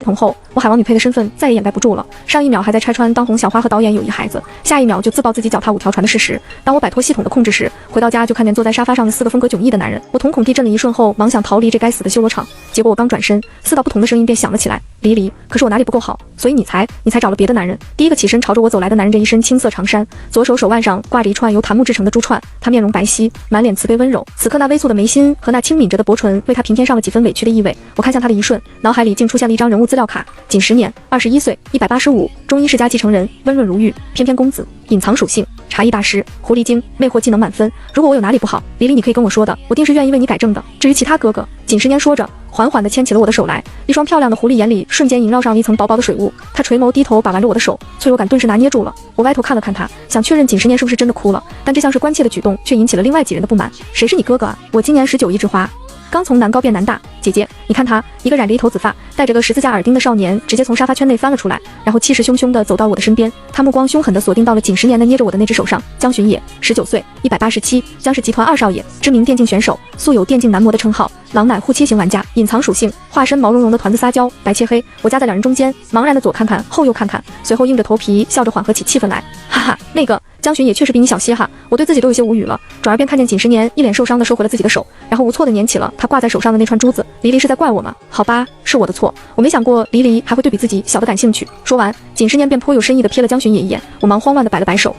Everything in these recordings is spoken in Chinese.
同后，我海王女配的身份再也掩盖不住了。上一秒还在拆穿当红小花和导演有一孩子，下一秒就自曝自己脚踏5条船的事实。当我摆脱系统的控制时，回到家就看见坐在沙发上的4个风格迥异的男人，我瞳孔地震了一瞬后，忙想逃离这该死的修罗场。结果我刚转身，4道不同的声音便响了起来：离离，可是我哪里不够好，所以你才找了别的男人。第一个起身朝着我走来的男人着一身青色长衫，左手手腕上挂着一串由檀木制成的珠串，他面容白皙，满脸慈悲温柔。此刻那微蹙的眉心和那轻抿着的薄唇为他平添上了几分委屈的意味。我看向他的一瞬，脑海里竟出现了一张人物资料卡：仅10年，21岁，185，中医世家继承人，温润如玉，翩翩公子，隐藏属性，茶艺大师，狐狸精，魅惑技能满分。如果我有哪里不好，离离你可以跟我说的，我定是愿意为你改正的。至于其他哥哥，锦10年说着，缓缓地牵起了我的手来，一双漂亮的狐狸眼里瞬间萦绕上了一层薄薄的水雾。他垂眸低头把玩着我的手，脆弱感顿时拿捏住了。我歪头看了看他，想确认锦10年是不是真的哭了，但这像是关切的举动却引起了另外几人的不满。谁是你哥哥啊？我今年19，一枝花。刚从男高变男大，姐姐，你看他，一个染着一头紫发，戴着个十字架耳钉的少年，直接从沙发圈内翻了出来，然后气势汹汹地走到我的身边，他目光凶狠地锁定到了锦10年的捏着我的那只手上。江巡野，19岁，187，江氏集团2少爷，知名电竞选手，素有电竞男模的称号，狼奶护妻型玩家，隐藏属性，化身毛茸茸的团子撒娇，白切黑。我夹在两人中间，茫然的左看看后又看看，随后硬着头皮笑着缓和起气氛来，哈哈，那个江巡野确实比你小些哈，我对自己都有些无语了。转而便看见锦10年一脸受伤的收回了自己的手，然后无措的捻起了他挂在手上的那串珠子。离离是在怪我吗？好吧，是我的错，我没想过离离还会对比自己小的感兴趣。说完，锦10年便颇有深意的瞥了江巡野一眼，我忙慌乱的摆了摆手，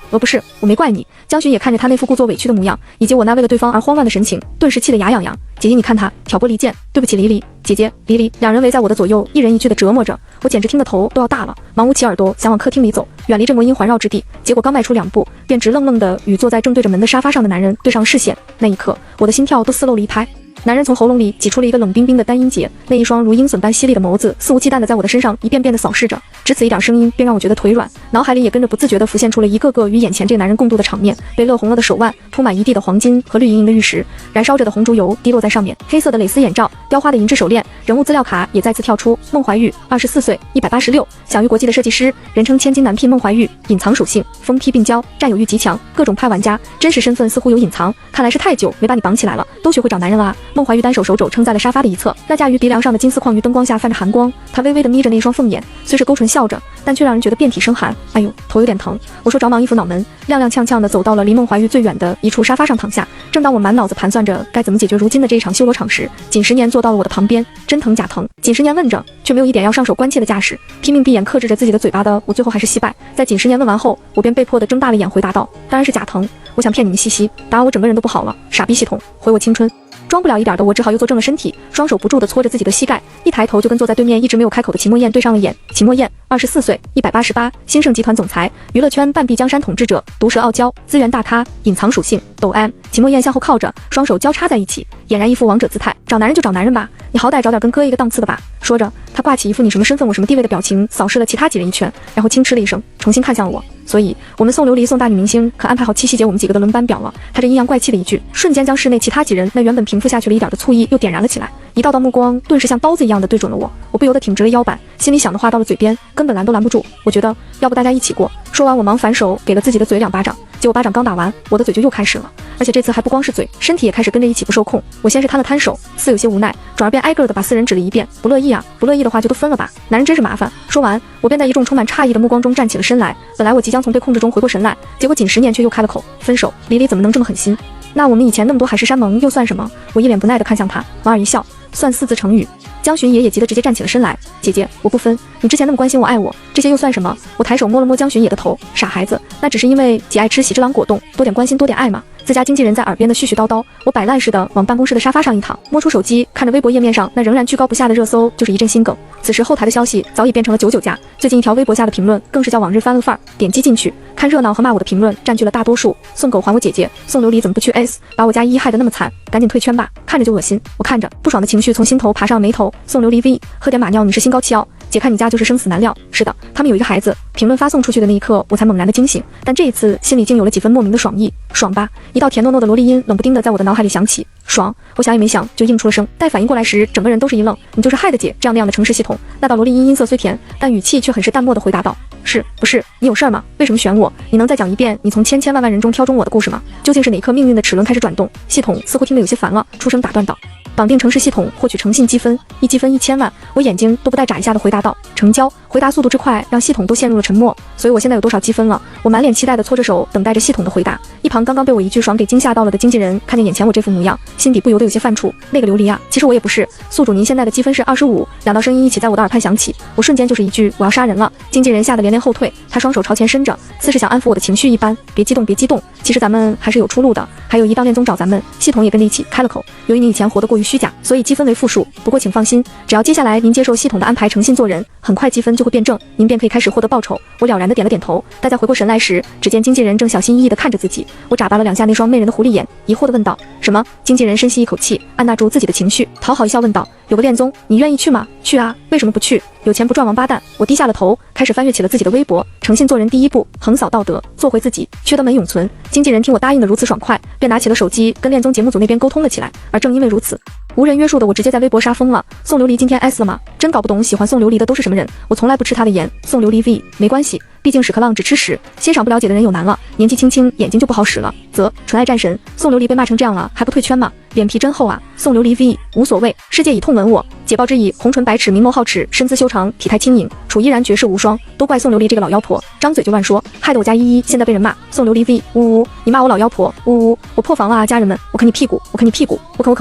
不是，我没怪你。江巡野看着他那副故作委屈的模样，以及我那为了对方而慌乱的神情，顿时气得牙痒痒。姐姐你看他挑拨离间，对不起离离。姐姐，离离。两人围在我的左右，一人一句的折磨着，我简直听得头都要大了，忙捂起耳朵想往客厅里走，远离这魔音环绕之地。结果刚迈出2步，便直愣愣的与坐在正对着门的沙发上的男人对上视线。那一刻，我的心跳都似漏了一拍。男人从喉咙里挤出了一个冷冰冰的单音节，那一双如鹰隼般犀利的眸子肆无忌惮地在我的身上一遍遍地扫视着，只此一点声音便让我觉得腿软，脑海里也跟着不自觉地浮现出了一个个与眼前这个男人共度的场面：被勒红了的手腕，铺满一地的黄金和绿莹莹的玉石，燃烧着的红烛油滴落在上面，黑色的蕾丝眼罩，雕花的银质手链。人物资料卡也再次跳出：孟怀玉，24岁，186，享誉国际的设计师，人称千金难聘。孟怀玉，隐藏属性，疯批病娇，占有欲极强，各种拍玩家，真实身份似乎有隐藏，看来是太久没把你绑起来了，都学会找男人了啊。孟怀玉单手手肘撑在了沙发的一侧，那架于鼻梁上的金丝框于灯光下泛着寒光，他微微地眯着那双凤眼，虽是勾唇笑着，但却让人觉得遍体生寒。哎呦，头有点疼。我说着忙一扶脑门，踉踉跄跄地走到了离孟怀玉最远的一处沙发上躺下。正当我满脑子盘算着该怎么解决如今的这一场修罗场时，锦10年坐到了我的旁边。真疼假疼？锦10年问着，却没有一点要上手关切的架势，拼命闭眼克制着自己的嘴巴的我最后还是惜败。在锦10年问完后，我便被迫地睁大了眼回答道：当然是假疼，我想骗你们嘻嘻，打我整个人都不好了，傻逼系统，回我青春。装不了一点的我只好又坐正了身体，双手不住地搓着自己的膝盖，一抬头就跟坐在对面一直没有开口的秦墨燕对上了眼。秦墨燕，24岁，188，兴盛集团总裁，娱乐圈半壁江山统治者，毒舌傲娇，资源大咖，隐藏属性，抖 M。秦墨燕向后靠着，双手交叉在一起，俨然一副王者姿态。找男人就找男人吧，你好歹找点跟哥一个档次的吧。说着，他挂起一副你什么身份我什么地位的表情，扫视了其他几人一圈，然后轻嗤了一声，重新看向了我。所以我们送琉璃送大女明星可安排好7夕节我们几个的轮班表了。他这阴阳怪气的一句，瞬间将室内其他几人那原本平复下去了一点的醋意又点燃了起来，一道道目光顿时像刀子一样的对准了我。我不由得挺直了腰板，心里想的话到了嘴边，根本拦都拦不住。我觉得要不大家一起过。说完，我忙反手给了自己的嘴2巴掌，结果巴掌刚打完，我的嘴就又开始了，而且这次还不光是嘴，身体也开始跟着一起不受控。我先是摊了摊手，似有些无奈，转而便挨个的把4人指了一遍。不乐意啊，不乐意的话就都分了吧，男人真是麻烦。说完，我便在一众充满诧异的目光中站起了身来。本来我即将从被控制中回过神来，结果锦10年却又开了口：分手，离离怎么能这么狠心？那我们以前那么多海誓山盟又算什么？我一脸不耐地看向他，莞尔一笑，算4字成语。江巡野也急得直接站起了身来，姐姐，我不分，你之前那么关心我爱我，这些又算什么？我抬手摸了摸江巡野的头，傻孩子，那只是因为姐爱吃喜之郎果冻，多点关心多点爱嘛。自家经纪人在耳边的絮絮叨叨，我摆烂似的往办公室的沙发上一躺，摸出手机看着微博页面上那仍然居高不下的热搜，就是一阵心梗。此时后台的消息早已变成了99加，最近一条微博下的评论更是叫往日翻了范儿。点击进去看热闹和骂我的评论占据了大多数，送狗还我姐姐，送琉璃怎么不去 S， 把我家依依害得那么惨，赶紧退圈吧，看着就恶心。我看着不爽的情绪从心头爬上了眉头，送琉璃 V， 喝点马尿你是心高气傲，姐看你家就是生死难料。是的，他们有一个孩子。评论发送出去的那一刻，我才猛然的惊醒，但这一次心里竟有了几分莫名的爽意。爽吧，一道甜糯糯的萝莉音冷不丁的在我的脑海里响起。爽，我想也没想就应出了声。待反应过来时，整个人都是一愣。你就是害的姐，这样那样的城市系统。那道萝莉音音色虽甜，但语气却很是淡漠的回答道：是不是你有事儿吗？为什么选我？你能再讲一遍你从千千万万人中挑中我的故事吗？究竟是哪一刻命运的齿轮开始转动？系统似乎听得有些烦了，出声打断道。绑定城市系统获取诚信积分，1积分1000万。我眼睛都不带眨一下的回答道：成交。回答速度之快让系统都陷入了沉默。所以我现在有多少积分了？我满脸期待的搓着手等待着系统的回答。一旁刚刚被我一句爽给惊吓到了的经纪人看见眼前我这副模样，心底不由得有些犯怵。那个琉璃啊，其实我也不是。宿主您现在的积分是25。2道声音一起在我的耳畔响起，我瞬间就是一句我要杀人了。经纪人吓得连连后退，他双手朝前伸着，似是想安抚我的情绪一般。别激动，别激动，其实咱们还是有出路的。还有当恋综找咱们，系统也跟着一起开了口。由于你以前活得过于虚假，所以积分为负数。不过请放心，只要接下来您接受系统的安排，诚信做人，很快积分就会变正，您便可以开始获得报酬。我了然的点了点头。待再回过神来时，只见经纪人正小心翼翼地看着自己。我眨巴了2下那双媚人的狐狸眼，疑惑地问道：什么？经纪人深吸一口气，按捺住自己的情绪，讨好一笑问道：有个恋综，你愿意去吗？去啊，为什么不去？有钱不赚王八蛋。我低下了头，开始翻阅起了自己的微博。诚信做人第一步，横扫道德，做回自己，缺德门永存。经纪人听我答应的如此爽快，便拿起了手机跟恋综节目组那边沟通了起来。而正因为如此，无人约束的我直接在微博杀疯了。宋琉璃今天 S 了吗？真搞不懂喜欢宋琉璃的都是什么人。我从来不吃她的颜。宋琉璃 V 没关系，毕竟屎壳郎只吃屎，欣赏不了解的人有难了。年纪轻轻眼睛就不好使了。则纯爱战神宋琉璃被骂成这样了还不退圈吗？脸皮真厚啊。宋琉璃 V 无所谓，世界已痛吻我。解报之意，红唇白齿，明眸皓齿，身姿修长，体态轻盈，楚依然绝世无双。都怪宋琉璃这个老妖婆，张嘴就乱说，害得我家依依现在被人骂。宋琉璃 V 呜呜，你骂我老妖婆？呜呜，我破防了啊！家人们，我啃你屁股，我啃你屁股，我啃。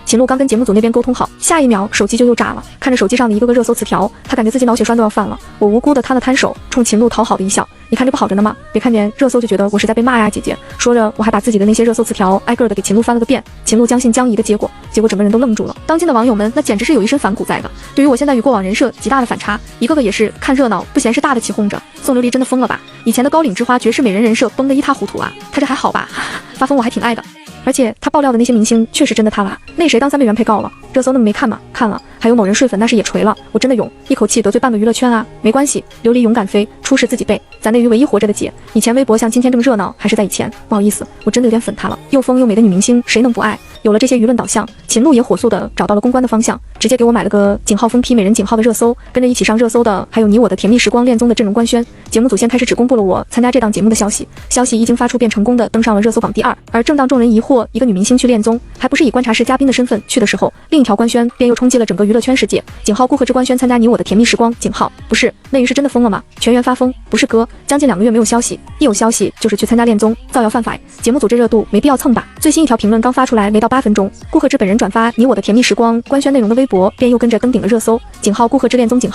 秦璐刚跟节目组那边沟通好，下一秒手机就又炸了。看着手机上的一个个热搜词条，他感觉自己脑血栓都要犯了。我无辜的摊了摊手，冲秦璐讨好的一笑。你看这不好着呢吗？别看见热搜就觉得我是在被骂呀，姐姐。说着，我还把自己的那些热搜词条挨个的给秦璐翻了个遍。秦璐将信将疑的结果整个人都愣住了。当今的网友们那简直是有一身反骨在的，对于我现在与过往人设极大的反差，一个个也是看热闹不嫌事大的起哄着。宋琉璃真的疯了吧？以前的高岭之花绝世美人人设崩得一塌糊涂啊，他这还好吧？发疯我还挺爱的。而且他爆料的那些明星确实真的塌了，那谁当3倍原配告了？热搜那么没看吗？看了。还有某人睡粉那是也锤了，我真的勇，一口气得罪半个娱乐圈啊！没关系，琉璃勇敢飞，出事自己背，咱内娱唯一活着的姐。以前微博像今天这么热闹，还是在以前。不好意思，我真的有点粉她了。又疯又美的女明星，谁能不爱？有了这些舆论导向，秦璐也火速的找到了公关的方向，直接给我买了个井号疯批美人井号的热搜，跟着一起上热搜的还有你我的甜蜜时光恋综的阵容官宣。节目组先开始只公布了我参加这档节目的消息，消息一经发出便成功的登上了热搜榜第2。而正当众人疑惑一个女明星去恋综还不是以观察室嘉宾的身份去的时候，另一条官宣便又冲击了整个娱乐圈世界。井号顾贺之官宣参加你我的甜蜜时光，井号不是内娱是真的疯了吗？全员发疯，不是哥，将近2个月没有消息，一有消息就是去参加恋综，造谣犯法。节目组这热度没必要蹭吧？最新一条评论刚发出来没到8分钟，顾贺之本人转发你我的甜蜜时光官宣内容的微博便又跟着登顶了热搜。井号顾贺之恋综，井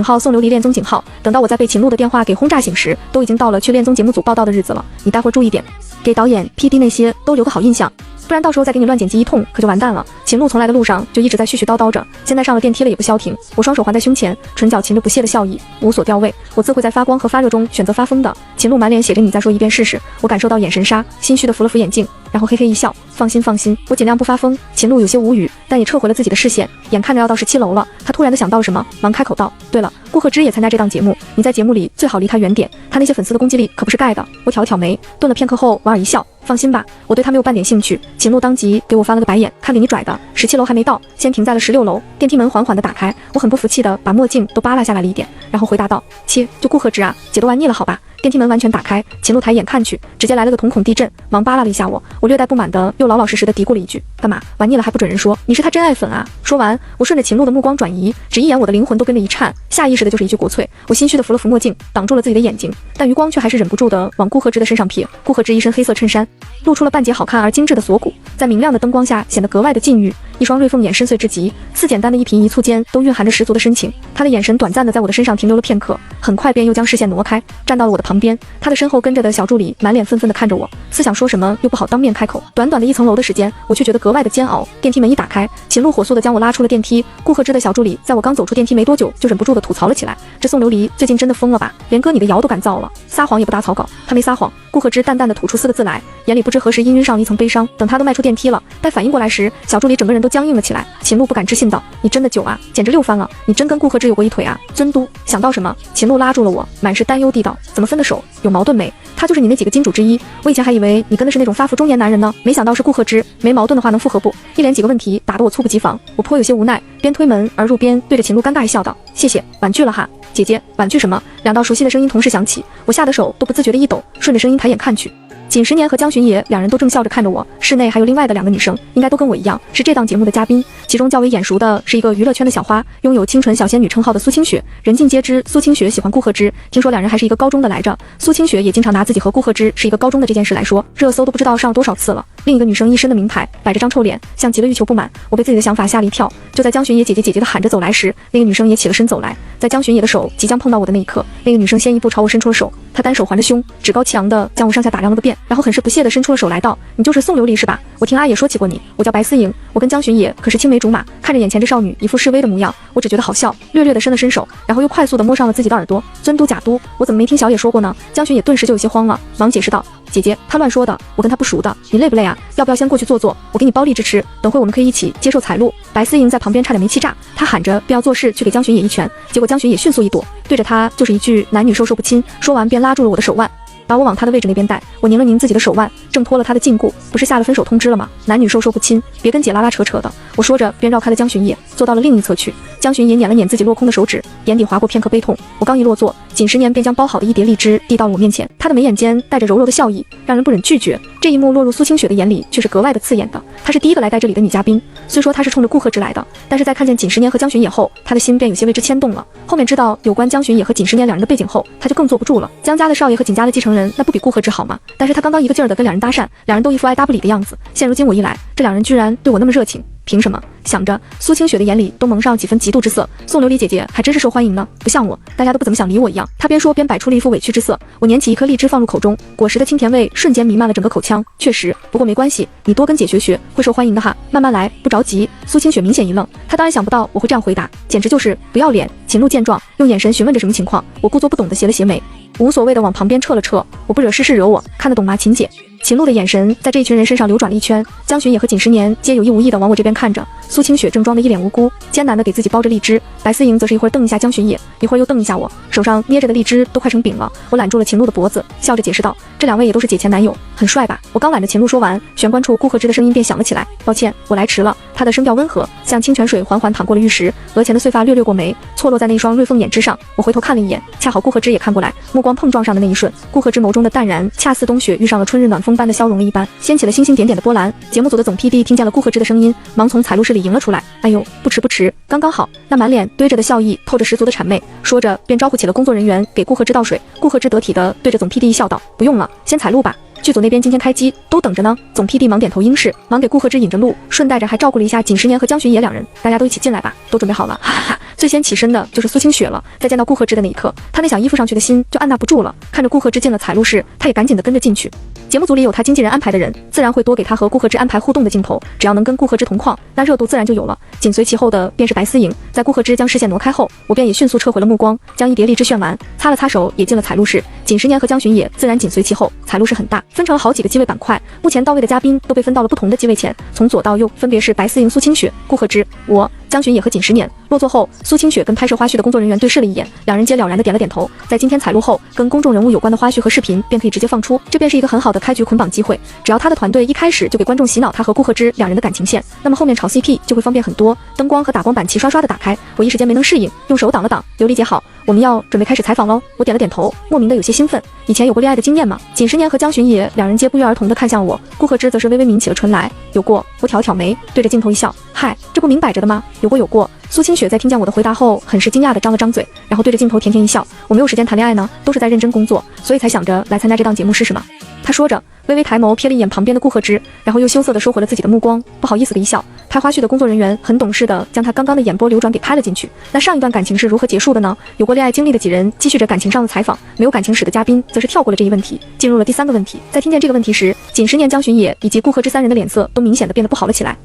号宋琉璃恋综，井号。等到我在被秦璐的电话给轰炸醒时，都已经到了去恋综节目组报道的日子了。你待会儿注意点，给导演 PD 那些都留个好印象，不然到时候再给你乱剪辑一通可就完蛋了。秦璐从来的路上就一直在絮絮叨叨着，现在上了电梯了也不消停。我双手环在胸前，唇角噙着不屑的笑意，无所调位。我自会在发光和发热中选择发疯的。秦璐满脸写着你再说一遍试试。我感受到眼神杀，心虚的扶了扶眼镜，然后嘿嘿一笑，放心，我尽量不发疯。秦璐有些无语，但也撤回了自己的视线。眼看着要到17楼了，他突然的想到了什么，忙开口道：对了，顾贺之也参加这档节目，你在节目里最好离他远点，他那些粉丝的攻击力可不是盖的。我挑了挑眉，顿了片刻后莞尔一笑，放心吧，我对他没有半点兴趣。秦璐当即给我翻了个白眼，看给你拽的，17楼还没到，先停在了16楼。电梯门缓缓的打开，我很不服气的把墨镜都扒拉下来了一点，然后回答道：切，就顾贺之啊，姐都玩腻了好吧。电梯门完全打开，秦璐抬眼看去，直接来了个瞳孔地震，忙扒拉了一下我。我略带不满的又老老实实的嘀咕了一句：干嘛玩腻了还不准人说？你是他真爱粉啊！说完，我顺着秦璐的目光转移，只一眼我的灵魂都跟着一颤，下意识的就是一句国粹。我心虚的扶了扶墨镜，挡住了自己的眼睛，但余光却还是忍不住的往顾贺之的身上瞥。顾贺之一身黑色衬衫，露出了半截好看而精致的锁骨，在明亮的灯光下显得格外的禁欲。一双瑞凤眼深邃至极，似简单的一颦一蹙间都蕴含着十足的深情。他的眼神短暂的在我的身上停留了片刻，很快便又将视线挪开，站到了我的旁边。他的身后跟着的小助理满脸愤愤的看着我，似想说什么又不好当面开口。短短的1层楼的时间，我却觉得格外的煎熬。电梯门一打开，秦璐火速的将我拉出了电梯。顾贺之的小助理在我刚走出电梯没多久，就忍不住的吐槽了起来：这宋琉璃最近真的疯了吧？连割你的谣都敢造了，撒谎也不打草稿。他没撒谎。顾贺之淡淡的吐出4个字来，眼里不知何时氤氲上了一层悲伤。等他都迈出电梯了，待反应过来时，小助理整个人都僵硬了起来。秦璐不敢置信道：你真的9啊，简直6番了！你真跟顾贺之有过一腿啊？尊嘟！想到什么？秦璐拉住了我，满是担忧地道：怎么分的手？有矛盾没？他就是你那几个金主之一，我以前还以为你跟的是那种发福中年男人呢，没想到是顾贺之。没矛盾的话能复合不？一连几个问题打得我猝不及防，我颇有些无奈，边推门而入边对着秦璐尴尬一笑道：谢谢，婉拒了哈。姐姐，婉拒什么？2道熟悉的声音同时响起，我吓得手都不自觉的一抖，顺着声音抬眼看去。锦时年和江巡野两人都正笑着看着我，室内还有另外的2个女生，应该都跟我一样是这档节目的嘉宾。其中较为眼熟的是一个娱乐圈的小花，拥有清纯小仙女称号的苏清雪。人尽皆知苏清雪喜欢顾贺之，听说两人还是一个高中的来着。苏清雪也经常拿自己和顾贺之是一个高中的这件事来说，热搜都不知道上了多少次了。另一个女生一身的名牌，摆着张臭脸，像极了欲求不满。我被自己的想法吓了一跳。就在江巡野姐姐姐姐的喊着走来时，那个女生也起了身走来。在江巡野的手即将碰到我的那一刻，那个女生先一步朝我伸出了手，她单手环着胸，趾高气扬地将我上下打量了个遍，然后很是不屑地伸出了手来道：“你就是宋琉璃是吧？我听阿野说起过你，我叫白思莹，我跟江巡野可是青梅竹马。”看着眼前这少女一副示威的模样，我只觉得好笑，略略地伸了伸手，然后又快速地摸上了自己的耳朵。尊嘟假嘟，我怎么没听小野说过呢？江巡野顿时就有些慌了，忙解释道：“姐姐，他乱说的，我跟他不熟的，你累不累啊？要不要先过去坐坐？我给你包荔枝吃，等会我们可以一起接受彩录。”白思莹在旁边差点没气炸，她喊着便要做事去给江巡野一拳，结果江巡野迅速一躲，对着她就是一句男女授受不亲，说完便拉住了我的手腕，把我往他的位置那边带。我拧了拧自己的手腕，挣脱了他的禁锢，不是下了分手通知了吗？男女授受不亲，别跟姐拉拉扯扯的。我说着便绕开了江巡野，坐到了另一侧去。江巡野捻了捻自己落空的手指，眼底划过片刻悲痛。我刚一落座，锦时年便将包好的一碟荔枝递到了我面前，他的眉眼间带着柔柔的笑意，让人不忍拒绝。这一幕落入苏清雪的眼里却是格外的刺眼的。她是第一个来带这里的女嘉宾，虽说她是冲着顾贺之来的，但是在看见锦时年和江巡野后，她的心便有些为之牵动了。后面知道有关江巡野和锦时年两人的背景后，她就更坐不住了。江家的少爷和锦家的继承人，那不比顾贺之好吗？但是她刚刚一个劲儿的跟两人搭讪，两人都一副爱搭不理的样子。现如今我一来，这两人居然对我那么热情，凭什么？想着，苏清雪的眼里都蒙上几分嫉妒之色。宋琉璃姐姐还真是受欢迎呢，不像我，大家都不怎么想理我一样。她边说边摆出了一副委屈之色。我捻起一颗荔枝放入口中，果实的清甜味瞬间弥漫了整个口腔。确实，不过没关系，你多跟姐学学，会受欢迎的哈，慢慢来，不着急。苏清雪明显一愣，她当然想不到我会这样回答，简直就是不要脸。秦璐见状，用眼神询问着什么情况，我故作不懂的斜了斜眉，无所谓的往旁边撤了撤。我不惹事事惹我，看得懂吗，秦姐？秦璐的眼神在这一群人身上流转了一圈，江巡野和锦时年皆有意无意的往我这边看着。苏清雪正装的一脸无辜，艰难的给自己包着荔枝。白思莹则是一会儿瞪一下江巡野，一会儿又瞪一下我，手上捏着的荔枝都快成饼了。我揽住了秦璐的脖子，笑着解释道：“这两位也都是姐前男友，很帅吧？”我刚揽着秦璐说完，玄关处顾贺之的声音便响了起来：“抱歉，我来迟了。”他的声调温和，像清泉水缓缓淌过了玉石，额前的碎发略过眉，错落在那双瑞凤眼之上。我回头看了一眼，恰好顾贺之也看过来，目光碰撞上的那一瞬，顾贺之眸中的淡然，恰似冬雪遇上了春日暖风般的消融了一般，掀起了星星点点的波澜。节目组的总 PD 听见了顾贺之的声音，忙从采录室里迎了出来。哎呦，不迟，刚刚好。那满脸堆着的笑意，透着十足的谄媚，说着便招呼起了工作人员给顾贺之倒水。顾贺之得体的对着总 PD 一笑道：“不用了，先采录吧。剧组那边今天开机，都等着呢。”总 PD 忙点头应是，忙给顾贺之引着路，顺带着还照顾了一下锦时年和江巡野两人。大家都一起进来吧，都准备好了，哈哈哈。最先起身的就是苏清雪了，在见到顾贺之的那一刻，她那想依附上去的心就按捺不住了。看着顾贺之进了采录室，她也赶紧的跟着进去。节目组里有他经纪人安排的人，自然会多给他和顾贺之安排互动的镜头，只要能跟顾贺之同框，那热度自然就有了。紧随其后的便是白思莹，在顾贺之将视线挪开后，我便也迅速撤回了目光，将一碟荔枝炫完，擦了擦手，也进了采录室。锦时年和江巡野自然紧随其后。采录室很大，分成了好几个机位板块，目前到位的嘉宾都被分到了不同的机位前，从左到右分别是白思莹、苏清雪、顾贺之、我、江巡野和锦时年。落座后，苏清雪跟拍摄花絮的工作人员对视了一眼，两人皆了然的点了点头。在今天采录后，跟公众人物有关的花絮和视频便可以直接放出，这便是一个很好的开局捆绑机会。只要他的团队一开始就给观众洗脑他和顾贺之两人的感情线，那么后面炒 CP 就会方便很多。灯光和打光板齐刷刷的打开，我一时间没能适应，用手挡了挡。琉璃姐好，我们要准备开始采访喽。我点了点头，莫名的有些兴奋。以前有过恋爱的经验吗？锦时年和江巡野两人皆不约而同的看向我，顾贺之则是微微抿起了唇来。有过。我挑了挑眉，对着镜头一笑，嗨，这不明摆着的吗？有过。苏清雪在听见我的回答后，很是惊讶的张了张嘴，然后对着镜头甜甜一笑。我没有时间谈恋爱呢，都是在认真工作，所以才想着来参加这档节目试试嘛。他说着，微微抬眸瞥了一眼旁边的顾贺之，然后又羞涩地收回了自己的目光，不好意思的一笑。拍花絮的工作人员很懂事的将他刚刚的眼波流转给拍了进去。那上一段感情是如何结束的呢？有过恋爱经历的几人继续着感情上的采访，没有感情史的嘉宾则是跳过了这一问题，进入了第三个问题。在听见这个问题时，锦时年、江巡野以及顾贺之三人的脸色都明显的变得不好了起来。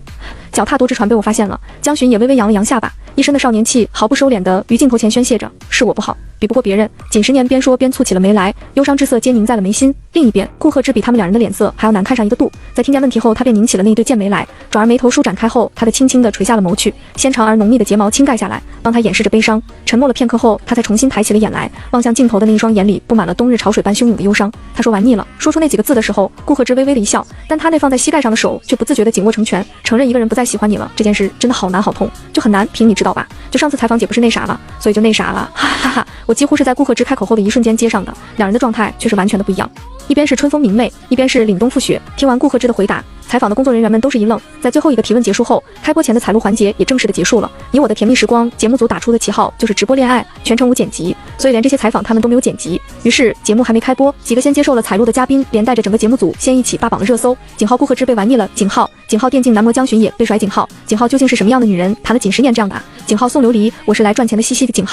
脚踏多之船被我发现了，江巡野微微扬了扬下巴，一身的少年气毫不收敛的于镜头前宣泄着，是我不好，比不过别人。锦时年边说边蹙起了眉来，忧伤之色皆凝在了眉心。另一边，顾贺之比他们两人的脸色还要难看上一个度。在听见问题后，他便拧起了那一对剑眉来，转而眉头舒展开后，他的轻轻的垂下了眸去，纤长而浓密的睫毛轻盖下来，帮他掩饰着悲伤。沉默了片刻后，他才重新抬起了眼来，望向镜头的那一双眼里布满了冬日潮水般汹涌的忧伤。他说完腻了，说出那几个字的时候，顾贺之微微的一笑，但他那放在膝盖上的手却不自觉的紧握成拳。承认一个人不再喜欢你了，这件事真的好难好痛，就很难评，你知道吧？就上次采访姐不是那啥了，所以就那啥了，哈哈哈！我几乎是在顾贺之开口后的一瞬间接上的，两人的状态却是完全的不一样。一边是春风明媚，一边是凛冬覆雪。听完顾贺之的回答，采访的工作人员们都是一愣。在最后一个提问结束后，开播前的采录环节也正式的结束了。你我的甜蜜时光节目组打出的旗号就是直播恋爱，全程无剪辑，所以连这些采访他们都没有剪辑。于是节目还没开播，几个先接受了采录的嘉宾，连带着整个节目组先一起霸榜了热搜。井号顾贺之被玩腻了，井号电竞男模江巡也被甩，井号究竟是什么样的女人，谈了仅10年这样的啊？井号送琉璃，我是来赚钱的，嘻嘻的井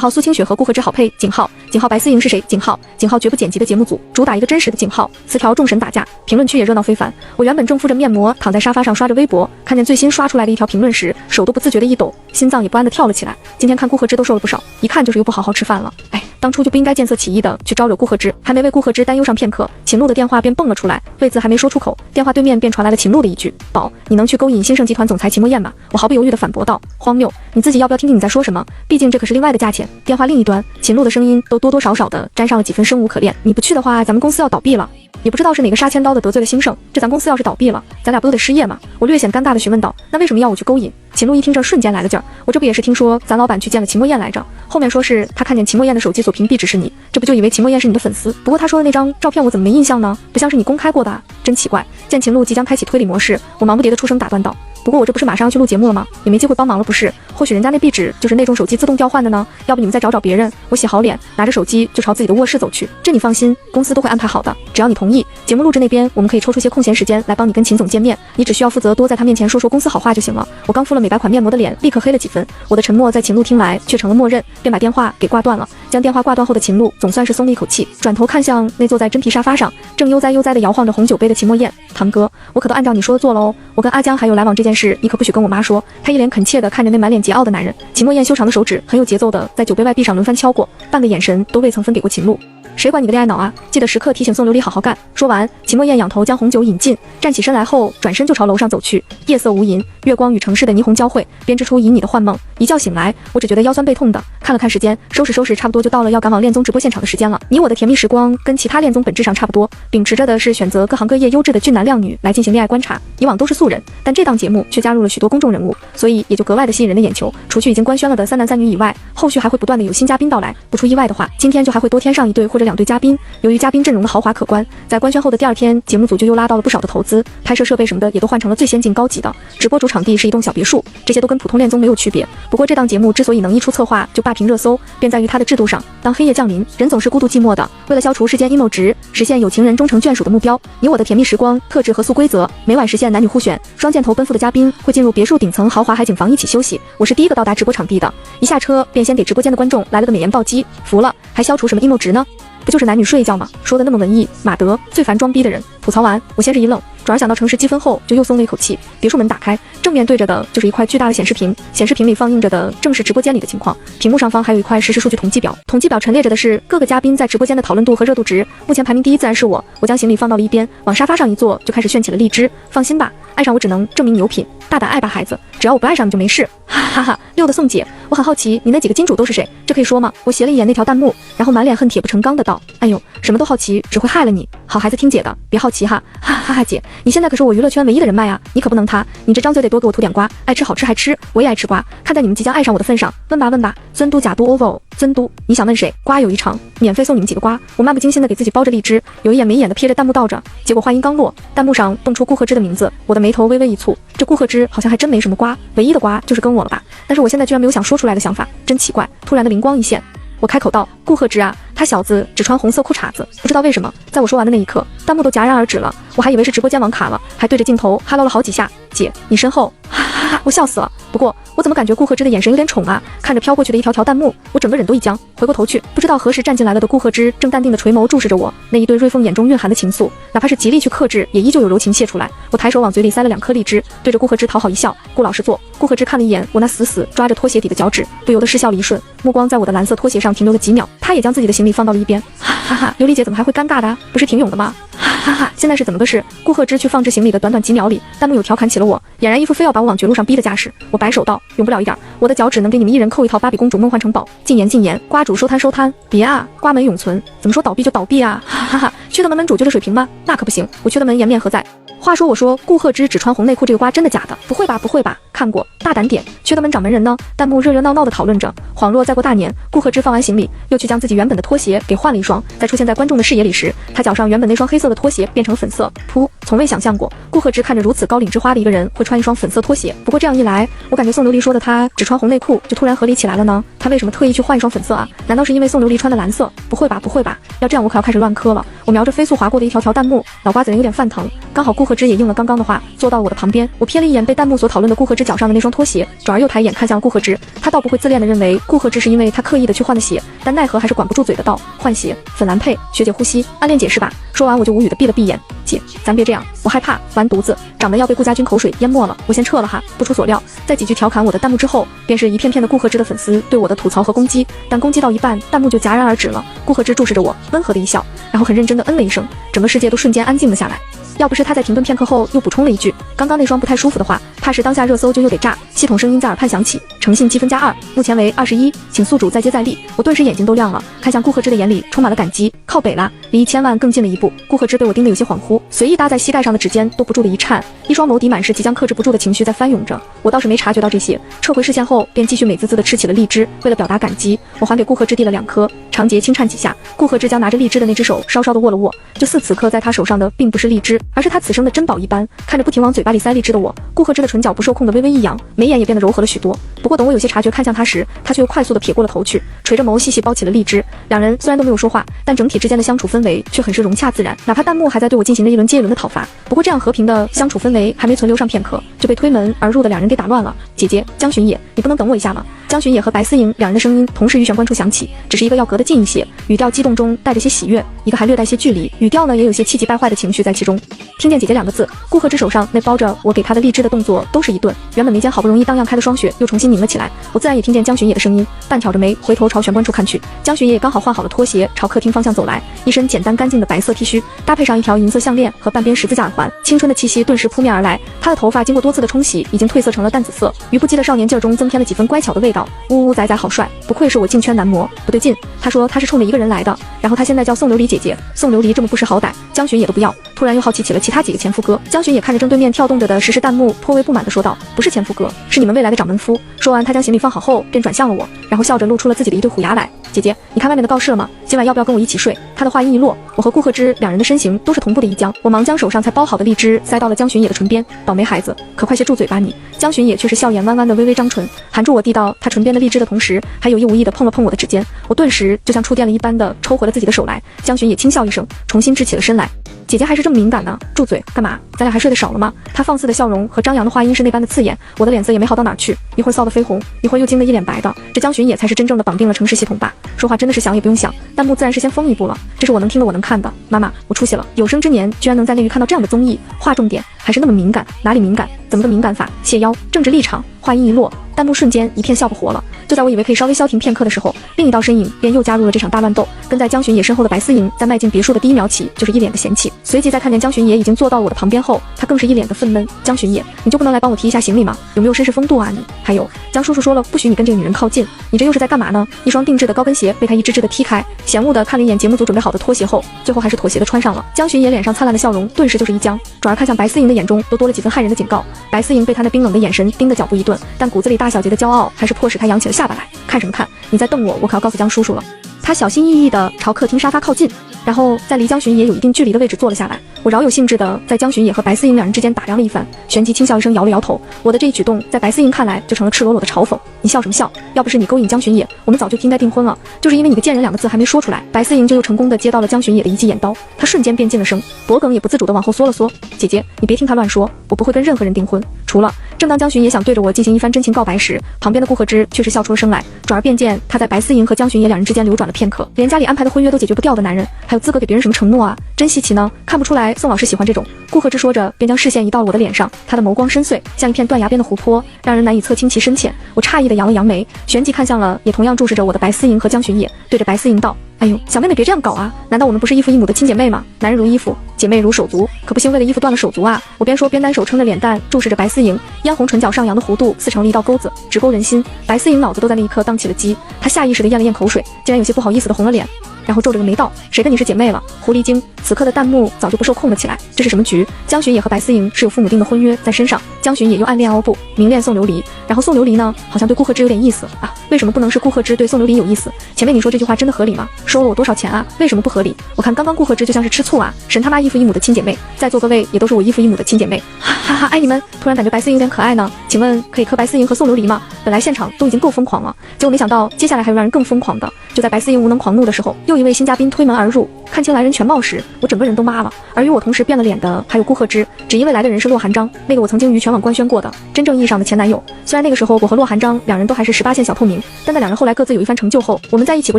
号苏清雪和顾贺之好配，井号白思莹是谁？井号绝不剪辑的节目组，主打一个真实的井号，词条众神打架，评论区也热闹非凡。我原本正敷着面膜躺在沙发上刷着微博，看见最新刷出来的一条评论时，手都不自觉的一抖，心脏也不安的跳了起来。今天看顾贺之都瘦了不少，一看就是又不好好吃饭了。当初就不应该见色起意的去招惹顾贺之，还没为顾贺之担忧上片刻，秦璐的电话便蹦了出来，位子还没说出口，电话对面便传来了秦璐的一句：宝，你能去勾引新盛集团总裁秦墨燕吗？我毫不犹豫地反驳道：荒谬，你自己要不要听听你在说什么？毕竟这可是另外的价钱。电话另一端，秦璐的声音都多多少少的沾上了几分生无可恋。你不去的话，咱们公司要倒闭了。也不知道是哪个杀千刀的得罪了兴盛，这咱公司要是倒闭了，咱俩不都得失业吗？我略显尴尬的询问道：那为什么要我去勾引？秦璐一听这瞬间来了劲儿，我这不也是听说咱老板去见了秦墨燕来着，后面说是他看见秦墨燕的手机所屏蔽只是你，这不就以为秦墨燕是你的粉丝？不过他说的那张照片我怎么没印象呢？不像是你公开过的啊，真奇怪。见秦璐即将开启推理模式，我忙不迭的出声打断道：不过我这不是马上要去录节目了吗？也没机会帮忙了不是？或许人家那壁纸就是那种手机自动调换的呢，要不你们再找找别人。我洗好脸，拿着手机就朝自己的卧室走去。这你放心，公司都会安排好的，只要你同意，节目录制那边我们可以抽出些空闲时间来帮你跟秦总见面，你只需要负责多在他面前说说公司好话就行了。我刚敷了美白款面膜的脸立刻黑了几分，我的沉默在秦璐听来却成了默认，便把电话给挂断了。将电话挂断后的秦璐总算是松了一口气，转头看向那坐在真皮沙发上正悠哉悠哉的摇晃着红酒杯的秦墨燕：堂哥，我可都按照你说的做喽。我跟阿江还有来往这件事，你可不许跟我妈说。他一脸恳切地看着那满脸桀骜的男人，秦墨燕修长的手指很有节奏地在酒杯外壁上轮番敲过，半个眼神都未曾分给过秦璐。谁管你的恋爱脑啊！记得时刻提醒宋琉璃好好干。说完，秦墨燕仰头将红酒饮尽，站起身来后，转身就朝楼上走去。夜色无垠，月光与城市的霓虹交汇，编织出旖旎的幻梦。一觉醒来，我只觉得腰酸背痛的。看了看时间，收拾，差不多就到了要赶往恋综直播现场的时间了。你我的甜蜜时光跟其他恋综本质上差不多，秉持着的是选择各行各业优质的俊男靓女来进行恋爱观察。以往都是素人，但这档节目却加入了许多公众人物，所以也就格外的吸引人的眼球。除去已经官宣了的3男3女以外，后续还会不断的有新嘉宾到来。不出意外的话，今天就还会多添上1对或者2对嘉宾。由于嘉宾阵容的豪华可观，在官宣后的第2天，节目组就又拉到了不少的投资，拍摄设备什么的也都换成了最先进高级的。直播主场地是一栋小别墅，这些都跟普通恋综没有区别。不过这档节目之所以能一出策划就霸屏热搜，便在于它的制度上。当黑夜降临，人总是孤独寂寞的。为了消除世间 emo 值，实现有情人终成眷属的目标，你我的甜蜜时光特制合宿规则，每晚实现男女互选，双箭头奔赴的嘉宾会进入别墅顶层豪华海景房一起休息。我是第一个到达直播场地的，一下车便先给直播间的观众来了个美颜暴击，服了，还消除什么 emo 值呢？不就是男女睡一觉吗？说的那么文艺，马德最烦装逼的人。吐槽完，我先是一愣，转而想到城市积分后，就又松了一口气。别墅门打开，正面对着的就是一块巨大的显示屏，显示屏里放映着的正是直播间里的情况。屏幕上方还有一块实时数据统计表，统计表陈列着的是各个嘉宾在直播间的讨论度和热度值。目前排名第一自然是我，我将行李放到了一边，往沙发上一坐，就开始炫起了荔枝。放心吧，爱上我只能证明你有品，大胆爱吧孩子，只要我不爱上你就没事。哈哈哈！溜的宋姐，我很好奇你那几个金主都是谁？这可以说吗？我斜了一眼那条弹幕，然后满脸恨铁不成钢的道：哎呦，什么都好奇，只会害了你。好孩子听姐的，别好奇哈。哈哈哈姐，你现在可是我娱乐圈唯一的人脉啊，你可不能塌。你这张嘴得多给我涂点瓜，爱吃好吃还吃，我也爱吃瓜。看在你们即将爱上我的份上，问吧，尊嘟假嘟 ovo， 尊嘟，你想问谁？瓜有一场，免费送你们几个瓜。我漫不经心的给自己包着荔枝，有一眼没一眼的瞥着弹幕道着，结果话音刚落，弹幕上蹦出顾贺之的名字，我的眉头微微一蹙，这顾贺之好像还真没什么瓜，唯一的瓜就是跟我了吧？但是我现在居然没有想说出来的想法，真奇怪。突然的灵光一现，我开口道：顾贺之啊，他小子只穿红色裤衩子。不知道为什么，在我说完的那一刻，弹幕都戛然而止了。我还以为是直播间网卡了，还对着镜头哈喽了好几下。姐，你身后，哈哈哈，我笑死了。不过我怎么感觉顾贺之的眼神有点宠啊？看着飘过去的一条条弹幕，我整个人都一僵。回过头去，不知道何时站进来了的顾贺之正淡定的垂眸注视着我，那一对锐凤眼中蕴含的情愫，哪怕是极力去克制，也依旧有柔情泄出来。我抬手往嘴里塞了2颗荔枝，对着顾贺之讨好一笑：顾老师坐。顾贺之看了一眼我那死死抓着拖鞋底的脚趾，不由得失笑了一瞬，目光在我的蓝色拖鞋上停留了几秒，他也将自己的行李放到了一边。哈哈哈，琉璃姐怎么还会尴尬的啊？不是挺勇的吗？哈哈，现在是怎么个事？顾贺之去放置行李的短短几秒里，弹幕有调侃起了我，俨然一副非要把我往绝路上逼的架势。我摆手道：勇不了一点，我的脚趾能给你们一人扣一套芭比公主梦幻城堡。禁言，瓜主收摊，别啊，瓜门永存，怎么说倒闭就倒闭啊？哈哈哈，缺的门主就是水平吗？那可不行，我缺的门颜面何在？话说我说顾贺之只穿红内裤这个瓜真的假的？不会吧不会吧，看过，大胆点，缺德门掌门人呢？弹幕热热闹闹的讨论着。恍若再过大年，顾贺之放完行李，又去将自己原本的拖鞋给换了一双，在出现在观众的视野里时，他脚上原本那双黑色的拖鞋变成了粉色。噗，从未想象过顾贺之看着如此高岭之花的一个人会穿一双粉色拖鞋。不过这样一来，我感觉宋琉璃说的他只穿红内裤就突然合理起来了呢。他为什么特意去换一双粉色啊？难道是因为宋琉璃穿的蓝色？不会吧不会吧，要这样我可要开始乱磕了。我瞄着飞速划过的一条条弹幕，脑瓜子人有点犯疼。刚好顾贺之也应了刚刚的话，坐到了我的旁边。我瞥了一眼被弹幕所讨论的顾贺之脚上的那双拖鞋，转而又抬眼看向顾贺之。他倒不会自恋的认为顾贺之是因为他刻意的去换的鞋，但奈何还是管不住嘴的道：换鞋，粉蓝配，学姐呼吸，暗恋解释吧。说完我就无语的闭了闭眼。姐，咱别这样，我害怕，完犊子，掌门要被顾家军口水淹没了，我先撤了哈。不出所料，在几句调侃我的弹幕之后，便是一片片的顾贺之的粉丝对我的吐槽和攻击，但攻击到一半，弹幕就戛然而止了。顾贺之注视着我，温和的一笑，然后很认真的嗯了一声，整个世界都瞬间安静了下来。要不是他在停顿片刻后又补充了一句刚刚那双不太舒服的话，怕是当下热搜就又得炸。系统声音在耳畔响起，诚信积分+2，目前为21，请宿主再接再厉。我顿时眼睛都亮了，看向顾贺之的眼里充满了感激。靠北啦，离1000万更近了一步。顾贺之被我盯得有些恍惚，随意搭在膝盖上的指尖都不住的一颤，一双眸底满是即将克制不住的情绪在翻涌着。我倒是没察觉到这些，撤回视线后便继续美滋滋的吃起了荔枝。为了表达感激，我还给顾贺之递了2颗，长节轻颤几下。顾贺之将拿着荔枝的那只手稍稍的握了握，就似此刻在他手上的并不是荔枝，而是他此生的珍宝一般。看着不停往嘴巴里塞荔枝的我，顾贺之的唇角不受控的微微一扬，眉眼也变得柔和了许多。不过等我有些察觉看向他时，他却又快速的撇过了头去，垂着眸细细剥起了荔枝。两人虽然都没有说话，但整体之间的相处氛围却很是融洽自然，哪怕弹幕还在对我进行了一轮接一轮的讨伐。不过这样和平的相处氛围还没存留上片刻，就被推门而入的两人给打乱了。姐姐，江巡野，你不能等我一下吗？江巡野和白思莹两人的声音同时于玄关处响起，只是一个要隔得近一些，语调激动中带着些喜悦，一个还略带些距离，语调呢也有些气急败坏的情绪在其中。听见姐姐2个字，顾贺之手上那包着我给他的荔枝的动作都是一顿，原本眉间好不容易荡漾开的霜雪又重新拧了起来。我自然也听见江巡野的声音，半挑着眉回头朝玄关处看去，江巡野也刚好换好了拖鞋，朝客厅方向走来，一身简单干净的白色 T 恤，搭配上一条银色项链和半边十字架耳环，青春的气息顿时扑面而来。他的头发经过多次的冲洗，已经褪色成了淡紫色，于不羁的少年劲儿中增添了几分乖巧的味道。呜呜仔仔好帅，不愧是我进圈男模。不对劲，他说他是冲着一个人来的，然后他现在叫宋琉璃姐姐，宋琉璃这么不识好歹，江巡野都不要。突然又好奇起了其他几个前夫哥。江巡野看着正对面跳动着的实时弹幕，颇为不满地说道：不是前夫哥，是你们未来的掌门夫。说完他将行李放好后便转向了我，然后笑着露出了自己的一对虎牙来。姐姐，你看外面的告示了吗？今晚要不要跟我一起睡？他的话音一落，我和顾贺之两人的身形都是同步的一僵，我忙将手上才包好的荔枝塞到了江巡野的唇边。倒霉孩子，可快些住嘴吧你！江巡野却是笑颜弯弯的微微张唇，含住我递到他唇边的荔枝的同时，还有意无意的碰了碰我的指尖。我顿时就像触电了一般的抽回了自己的手来。江巡野轻笑一声，重新直起了身来。姐姐还是这么敏感呢，住嘴！干嘛？咱俩还睡得少了吗？他放肆的笑容和张扬的话音是那般的刺眼，我的脸色也没好到哪儿去，一会儿臊得绯红，一会儿又惊得一脸白的。这江巡野才是真正的绑定了城市系统吧？说话真的是想也不用想，弹幕自然是先疯一步了。这是我能听的，我能看的。妈妈，我出息了！有生之年居然能在内娱看到这样的综艺，划重点，还是那么敏感，哪里敏感？怎么个敏感法？谢腰，政治立场。话音一落，弹幕瞬间一片笑不活了。就在我以为可以稍微消停片刻的时候，另一道身影便又加入了这场大乱斗。跟在江巡野身后的白思莹，在迈进别墅的第一秒起，就是一脸的嫌弃。随即在看见江巡野已经坐到我的旁边后，他更是一脸的愤懑。江巡野，你就不能来帮我提一下行李吗？有没有绅士风度啊你？还有，江叔叔说了，不许你跟这个女人靠近，你这又是在干嘛呢？一双定制的高跟鞋被他一只只的踢开，嫌恶的看了一眼节目组准备好的拖鞋后，最后还是妥协的穿上了。江巡野脸上灿烂的笑容顿时就是一僵，转而看向白思莹的眼中都多了几分骇人的警告。白思莹被他那冰冷的眼神盯得脚步一顿，但骨子里大小姐的骄傲还是迫使他扬起了下巴来。看什么看？你在瞪我，我可要告诉江叔叔了。他小心翼翼地朝客厅沙发靠近，然后在离江巡野有一定距离的位置坐了下来。我饶有兴致地在江巡野和白思莹两人之间打量了一番，旋即轻笑一声，摇了摇头。我的这一举动在白思莹看来就成了赤裸裸的嘲讽。你笑什么笑？要不是你勾引江巡野，我们早就应该订婚了。就是因为你个贱人2个字还没说出来，白思莹就又成功地接到了江巡野的一记眼刀。他瞬间便噤了声，脖梗也不自主地往后缩了缩。姐姐，你别听他乱说，我不会跟任何人订婚，除了……正当江巡野想对着我进行一番真情告白时，旁边的顾贺之却是笑出了声来，转而便见他在白思莹和江巡野两人之间流转了片刻，连家里安排的婚约都解决不掉的男人，还有资格给别人什么承诺啊？真稀奇呢，看不出来宋老师喜欢这种。顾贺之说着，便将视线移到了我的脸上，他的眸光深邃，像一片断崖边的湖泊，让人难以测清其深浅。我诧异的扬了扬眉，旋即看向了也同样注视着我的白思莹和江巡野，对着白思莹道：哎呦，小妹妹别这样搞啊！难道我们不是异父异母的亲姐妹吗？男人如衣服，姐妹如手足，可不行为了衣服断了手足啊！我边说边单手撑着脸蛋，注视着白思莹，嫣红唇角上扬的弧度似成了一道钩子，直勾人心。白思莹脑子都在那一刻当起了机，她下意识地咽了咽口水，竟然有些不好意思地红了脸。然后皱着个眉道：“谁跟你是姐妹了？狐狸精！”此刻的弹幕早就不受控了起来。这是什么局？江巡野和白思莹是有父母定的婚约在身上，江巡野又暗恋不明恋宋琉璃，然后宋琉璃呢，好像对顾贺之有点意思啊？为什么不能是顾贺之对宋琉璃有意思？前面你说这句话真的合理吗？收了我多少钱啊？为什么不合理？我看刚刚顾贺之就像是吃醋啊，神他妈异父异母的亲姐妹，在座各位也都是我异父异母的亲姐妹，哈哈，爱你们！突然感觉白思莹有点可爱呢，请问可以磕白思莹和宋琉璃吗？本来现场都已经够疯狂了，结果没想到接下来还有让人更疯狂的。就在白思莹无能狂怒的时候，又一位新嘉宾推门而入，看清来人全貌时，我整个人都麻了。而与我同时变了脸的还有顾贺之，只因为来的人是洛寒章，那个我曾经于全网官宣过的真正意义上的前男友。虽然那个时候我和洛寒章两人都还是18线小透明，但在两人后来各自有一番成就后，我们在一起过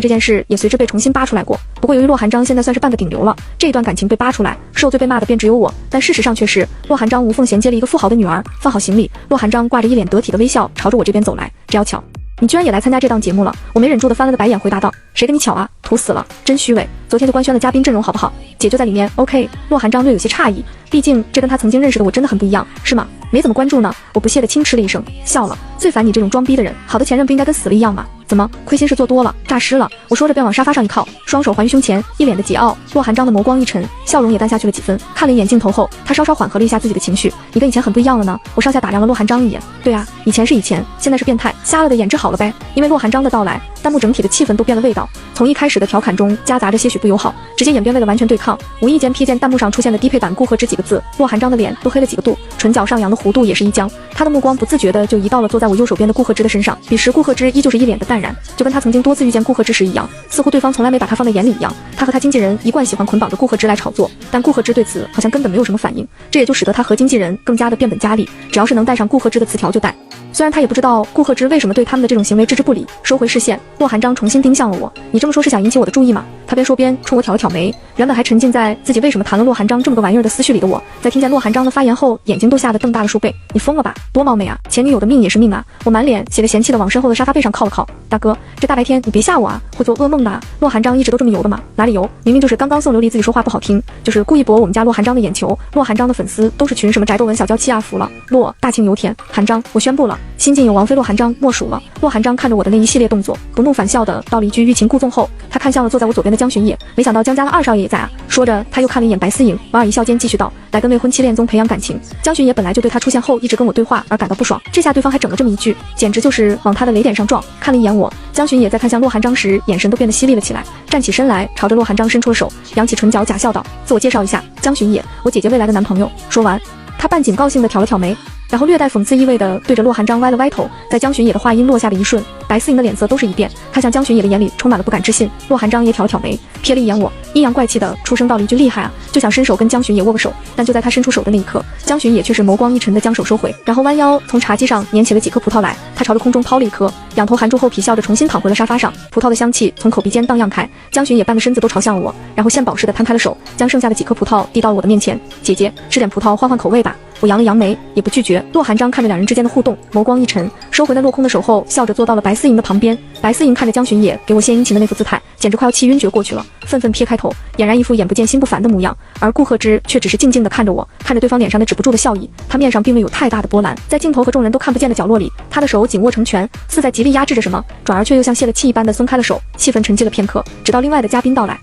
这件事也随之被重新扒出来过。不过由于洛寒章现在算是半个顶流了，这一段感情被扒出来，受罪被骂的便只有我。但事实上却是洛寒章无缝衔接了一个富豪的女儿。放好行李，洛寒章挂着一脸得体的微笑朝着我这边走来。只要巧，你居然也来参加这档节目了？我没忍住的翻了个白眼，回答道：“谁跟你巧啊？土死了，真虚伪！昨天就官宣了嘉宾阵容，好不好？姐就在里面。OK。”洛寒章略有些诧异，毕竟这跟他曾经认识的我真的很不一样，是吗？没怎么关注呢。我不屑地轻嗤了一声，笑了。最烦你这种装逼的人，好的前任不应该跟死了一样吗？怎么亏心事做多了，诈尸了？我说着便往沙发上一靠，双手环于胸前，一脸的桀骜。洛寒章的眸光一沉，笑容也淡下去了几分。看了一眼镜头后，他稍稍缓和了一下自己的情绪。你跟以前很不一样了呢。我上下打量了洛寒章一眼。对啊，以前是以前，现在是变态，瞎了的眼治好了呗。因为洛寒章的到来，弹幕整体的气氛都变了味道，从一开始的调侃中夹杂着些许不友好，直接演变为了完全对抗。无意间瞥见弹幕上出现的低配版顾贺之几个字，洛寒章的脸都黑了几个度，唇角上扬的弧度也是一僵。他的目光不自觉的就移到了坐在我右手边的顾贺之的身上，彼时顾贺之依旧是一脸的淡然，就跟他曾经多次遇见顾贺之时一样，似乎对方从来没把他放在眼里一样。他和他经纪人一贯喜欢捆绑着顾贺之来炒作，但顾贺之对此好像根本没有什么反应，这也就使得他和经纪人更加的变本加厉，只要是能带上顾贺之的词条就带。虽然他也不知道顾贺之为什么对他们的这种行为置之不理，收回视线，洛寒章重新盯向了我。你这么说是想引起我的注意吗？他边说边冲我挑了挑眉。原本还沉浸在自己为什么谈了洛寒章这么个玩意儿的思绪里的我，在听见洛寒章的发言后，眼睛都吓得瞪大了数倍。你疯了吧？多冒昧啊！前女友的命也是命啊！我满脸写着嫌弃的往身后的沙发背上靠了靠。大哥，这大白天你别吓我啊，会做噩梦的啊！洛寒章一直都这么油的吗？哪里油？明明就是刚刚宋琉璃自己说话不好听，就是故意博我们家洛寒章的眼球。洛寒章的粉丝都是群什么宅斗文小娇妻啊，服了！洛大庆油田寒章，我宣布了，新晋有王妃洛寒章莫属了。洛寒章看着我的那一系列动作，不怒反笑的道了一句欲擒故纵后，他看向了坐在我左边的江巡野，没想到江家的二少爷也在啊。说着，他又看了一眼白思颖，莞尔一笑间继续道：“来跟未婚妻恋综培养感情。”江巡野本来就对他出现后一直跟我对话而感到不爽，这下对方还整了这么一句，简直就是往他的雷点上撞。看了一眼我，江巡野在看向洛寒章时，眼神都变得犀利了起来，站起身来，朝着洛寒章伸出了手，扬起唇角假笑道：“自我介绍一下，江巡野，我姐姐未来的男朋友。”说完，他半警告性的挑了挑眉，然后略带讽刺意味的对着洛寒章歪了歪头。在江巡野的话音落下的一瞬，白思莹的脸色都是一变，看向江巡野的眼里充满了不敢置信。洛寒章也挑了挑眉，瞥了一眼我，阴阳怪气的出声道了一句：“厉害啊！”就想伸手跟江巡野握个手，但就在他伸出手的那一刻，江巡野却是眸光一沉的将手收回，然后弯腰从茶几上捻起了几颗葡萄来，他朝着空中抛了一颗，仰头含住后皮笑着重新躺回了沙发上，葡萄的香气从口鼻间荡漾开。江巡野半个身子都朝向了我，然后献宝似的摊开了手，将剩下的几颗葡萄递到了我的面前：“姐姐，吃点葡萄换换口味吧。”我扬了扬眉，也不拒绝。洛寒章看着两人之间的互动，眸光一沉，收回那落空的手后，笑着坐到了白思莹的旁边。白思莹看着江巡野给我献殷勤的那副姿态，简直快要气晕厥过去了，愤愤撇开头，俨然一副眼不见心不烦的模样。而顾贺之却只是静静地看着我，看着对方脸上那止不住的笑意，他面上并未有太大的波澜，在镜头和众人都看不见的角落里，他的手紧握成拳，似在极力压制着什么，转而却又像泄了气一般的松开了手。气氛沉寂了片刻，直到另外的嘉宾到来。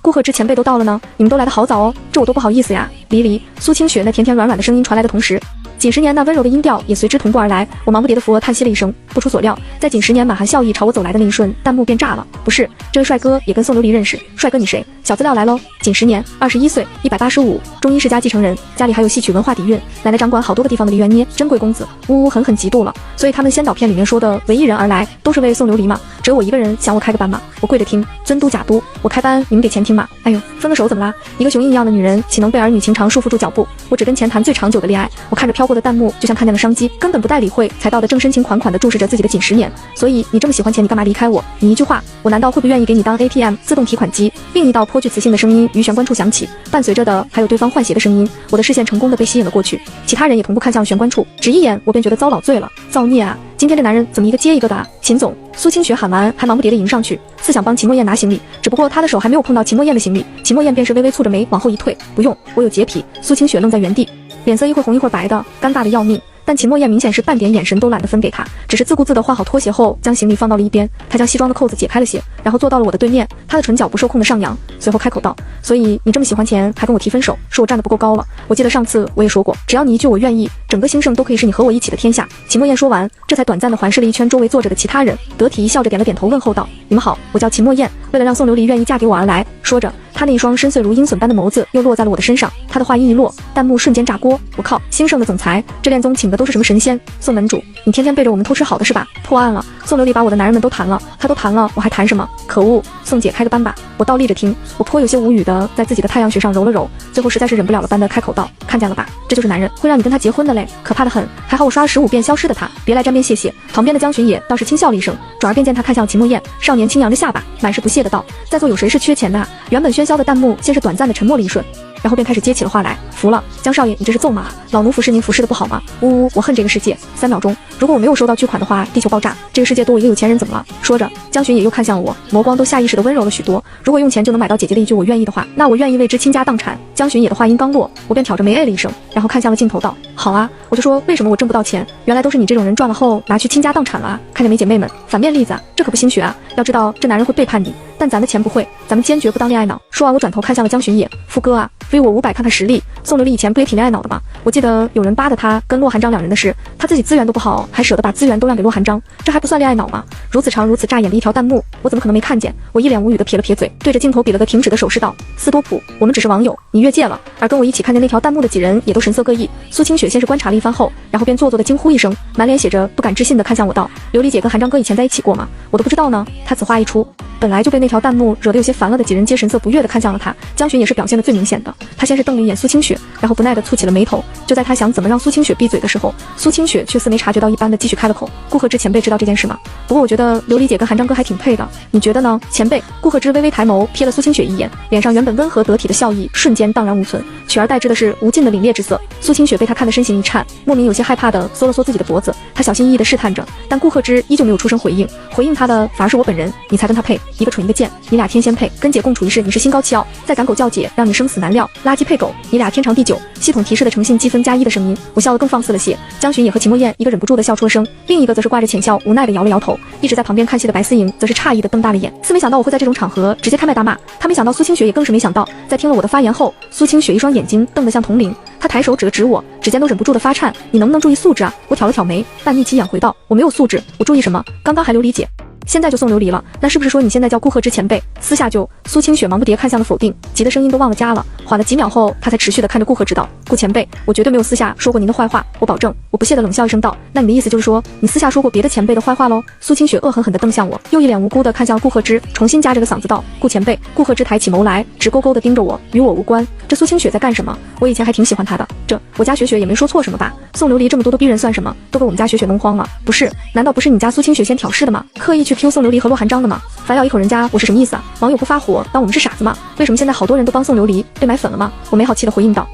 顾贺之前辈都到了呢，你们都来得好早哦，这我都不好意思呀。离离，苏清雪那甜甜软软的声音传来的同时，锦十年那温柔的音调也随之同步而来。我忙不迭的扶额叹息了一声，不出所料，在锦十年满含笑意朝我走来的那一瞬，弹幕便炸了。不是，这位帅哥也跟宋琉璃认识？帅哥你谁？小资料来喽，锦十年，21岁，185，中医世家继承人，家里还有戏曲文化底蕴，奶奶掌管好多个地方的梨园捏，真贵公子，狠狠嫉妒了。所以他们先导片里面说的唯一人而来，都是为宋琉璃嘛？只有我一个人想我开个班嘛？我跪着听，尊都假都，我开班你们给钱听嘛？哎呦，分个手怎么啦？一个雄鹰一样的女人，岂能被儿女情长束缚住脚步？我只跟钱谈最长久的恋爱。我看着飘过的弹幕，就像看见了商机，根本不带理会，才到的正深情款款地注视着自己的锦十年。所以你这么喜欢钱，你干嘛离开我？你一句话，我难道会不愿意给你当 ATM 自动提款机？另一道颇具磁性的声音于玄关处响起，伴随着的还有对方换鞋的声音。我的视线成功地被吸引了过去，其他人也同步看向玄关处，只一眼我便觉得遭老罪了，造孽啊！今天这男人怎么一个接一个的啊？秦总，苏清雪喊完还忙不迭地迎上去，似想帮秦墨燕拿行李，只不过他的手还没有碰到秦墨燕的行李，秦墨燕便是微微蹙着眉往后一退，不用，我有洁癖。苏清雪愣在原地，脸色一会红一会白的，尴尬的要命。但秦墨燕明显是半点眼神都懒得分给他，只是自顾自地换好拖鞋后，将行李放到了一边。他将西装的扣子解开了些，然后坐到了我的对面，他的唇角不受控的上扬，随后开口道：“所以你这么喜欢钱，还跟我提分手，说我站得不够高了。我记得上次我也说过，只要你一句我愿意，整个兴盛都可以是你和我一起的天下。”秦墨燕说完，这才短暂地环视了一圈周围坐着的其他人，得体笑着点了点头，问候道：“你们好，我叫秦墨燕，为了让宋琉璃愿意嫁给我而来。”说着，他那一双深邃如鹰隼般的眸子又落在了我的身上。他的话音一落，弹幕瞬间炸锅。我靠，兴盛的总裁，这恋综请的都是什么神仙？宋门主，你天天背着我们偷吃好的是吧？破案了，宋琉璃把我的男人们都谈了，他都谈了，我还谈什么？可恶！宋姐开个班吧。我倒立着听，我颇有些无语的在自己的太阳穴上揉了揉，最后实在是忍不了了般的开口道：“看见了吧，这就是男人，会让你跟他结婚的嘞，可怕的很。还好我刷了15遍消失的他，别来沾边谢谢。”旁边的江巡野倒是轻笑了一声，转而便见他看向秦墨燕，少年轻扬着下巴，满是不屑的道：“在座有谁是缺钱的啊？”原本喧嚣的弹幕先是短暂的沉默了一瞬，然后便开始接起了话来。服了，江少爷，你这是揍吗？老奴服侍您服侍的不好吗？呜呜，我恨这个世界。3秒钟，如果我没有收到巨款的话，地球爆炸。这个世界多我一个有钱人怎么了？说着，江巡野又看向我，眸光都下意识的温柔了许多。如果用钱就能买到姐姐的一句我愿意的话，那我愿意为之倾家荡产。江巡野的话音刚落，我便挑着眉哎了一声，然后看向了镜头道：“好啊，我就说为什么我挣不到钱，原来都是你这种人赚了后拿去倾家荡产了啊！看见没，姐妹们，反面例子啊，这可不心血啊！要知道这男人会背叛你，但咱的钱不会，咱们坚决不当恋爱脑。”说完，我转头看向了江巡野，富哥啊，飞我500看看实力。宋琉璃以前不也挺恋爱脑的吗？我记得有人扒的他跟洛寒章2人的事，他自己资源都不好，还舍得把资源都让给洛寒章，这还不算恋爱脑吗？如此长如此扎眼的一条弹幕，我怎么可能没看见？我一脸无语的撇了撇嘴，对着镜头比了个停止的手势道：“斯多普，我们只是网友，你越界了。”而跟我一起看见那条弹幕的几人也都神色各异。苏清雪先是观察了一番后，然后便做作的惊呼一声，满脸写着不敢置信的看向我道：“琉璃姐跟寒章哥以前在一起过吗？我都不知道呢。”他此话一出，本来就被那条弹幕惹得有些烦了的几人皆神色不悦的看向了他。江巡也是表现的最明显的，他先是瞪了一眼苏清雪，然后不耐地蹙起了眉头。就在他想怎么让苏清雪闭嘴的时候，苏清雪却似没察觉到一般的继续开了口：“顾贺之前辈知道这件事吗？不过我觉得琉璃姐跟寒章哥还挺配的，你觉得呢？”前辈顾贺之微微抬眸瞥了苏清雪一眼，脸上原本温和得体的笑意瞬间荡然无存，取而代之的是无尽的凛冽之色。苏清雪被他看得身形一颤，莫名有些害怕的缩了缩自己的脖子，他小心翼翼的试探着，但顾贺之依旧没有出声回应，回应他的反而是我本人：“你才跟他配，一个蠢一个贱，你俩天仙配，跟姐共处一室你是心高气傲，再赶狗叫姐让你生死难料，垃圾配狗，你俩天长地久。”系统提示的诚信积分+1的声音，我笑得更放肆了些。江巡野和秦墨燕一个忍不住的笑出了声，另一个则是挂着浅笑无奈的摇了摇头。一直在旁边看戏的白思莹则是诧异的瞪大了眼，似没想到我会在这种场合直接开麦大骂。他没想到苏清雪也更是没想到，在听了我的发言后，苏清雪一双眼睛瞪得像铜铃，她抬手指了指我，指尖都忍不住的发颤：“你能不能注意素质啊？”我挑了挑眉，半睨起眼回道：“我没有素质，我注意什么？刚刚还琉璃姐，现在就送琉璃了，那是不是说你现在叫顾贺之前辈？”私下就……苏清雪忙不迭看向了否定，急的声音都忘了加了。缓了几秒后，他才持续的看着顾贺指道：“顾前辈，我绝对没有私下说过您的坏话，我保证。”我不屑的冷笑一声道：“那你的意思就是说，你私下说过别的前辈的坏话喽？”苏清雪恶狠狠地瞪向我，又一脸无辜的看向顾贺之，重新夹着个嗓子道：“顾前辈。”顾贺之抬起眸来，直勾勾的盯着我，与我无关。这苏清雪在干什么？我以前还挺喜欢她的，这我家雪雪也没说错什么吧？宋琉璃这么咄咄逼人算什么？都给我们家雪雪弄慌了。不是，难道不是你家苏清雪先挑事的吗？刻意去 Q 宋琉璃和洛寒章的吗？反咬一口人家，我是什么意思啊？网友不发火，当我们是傻子吗？为什么现在好多人都帮宋琉璃被买粉了吗？我没好气的回应道：“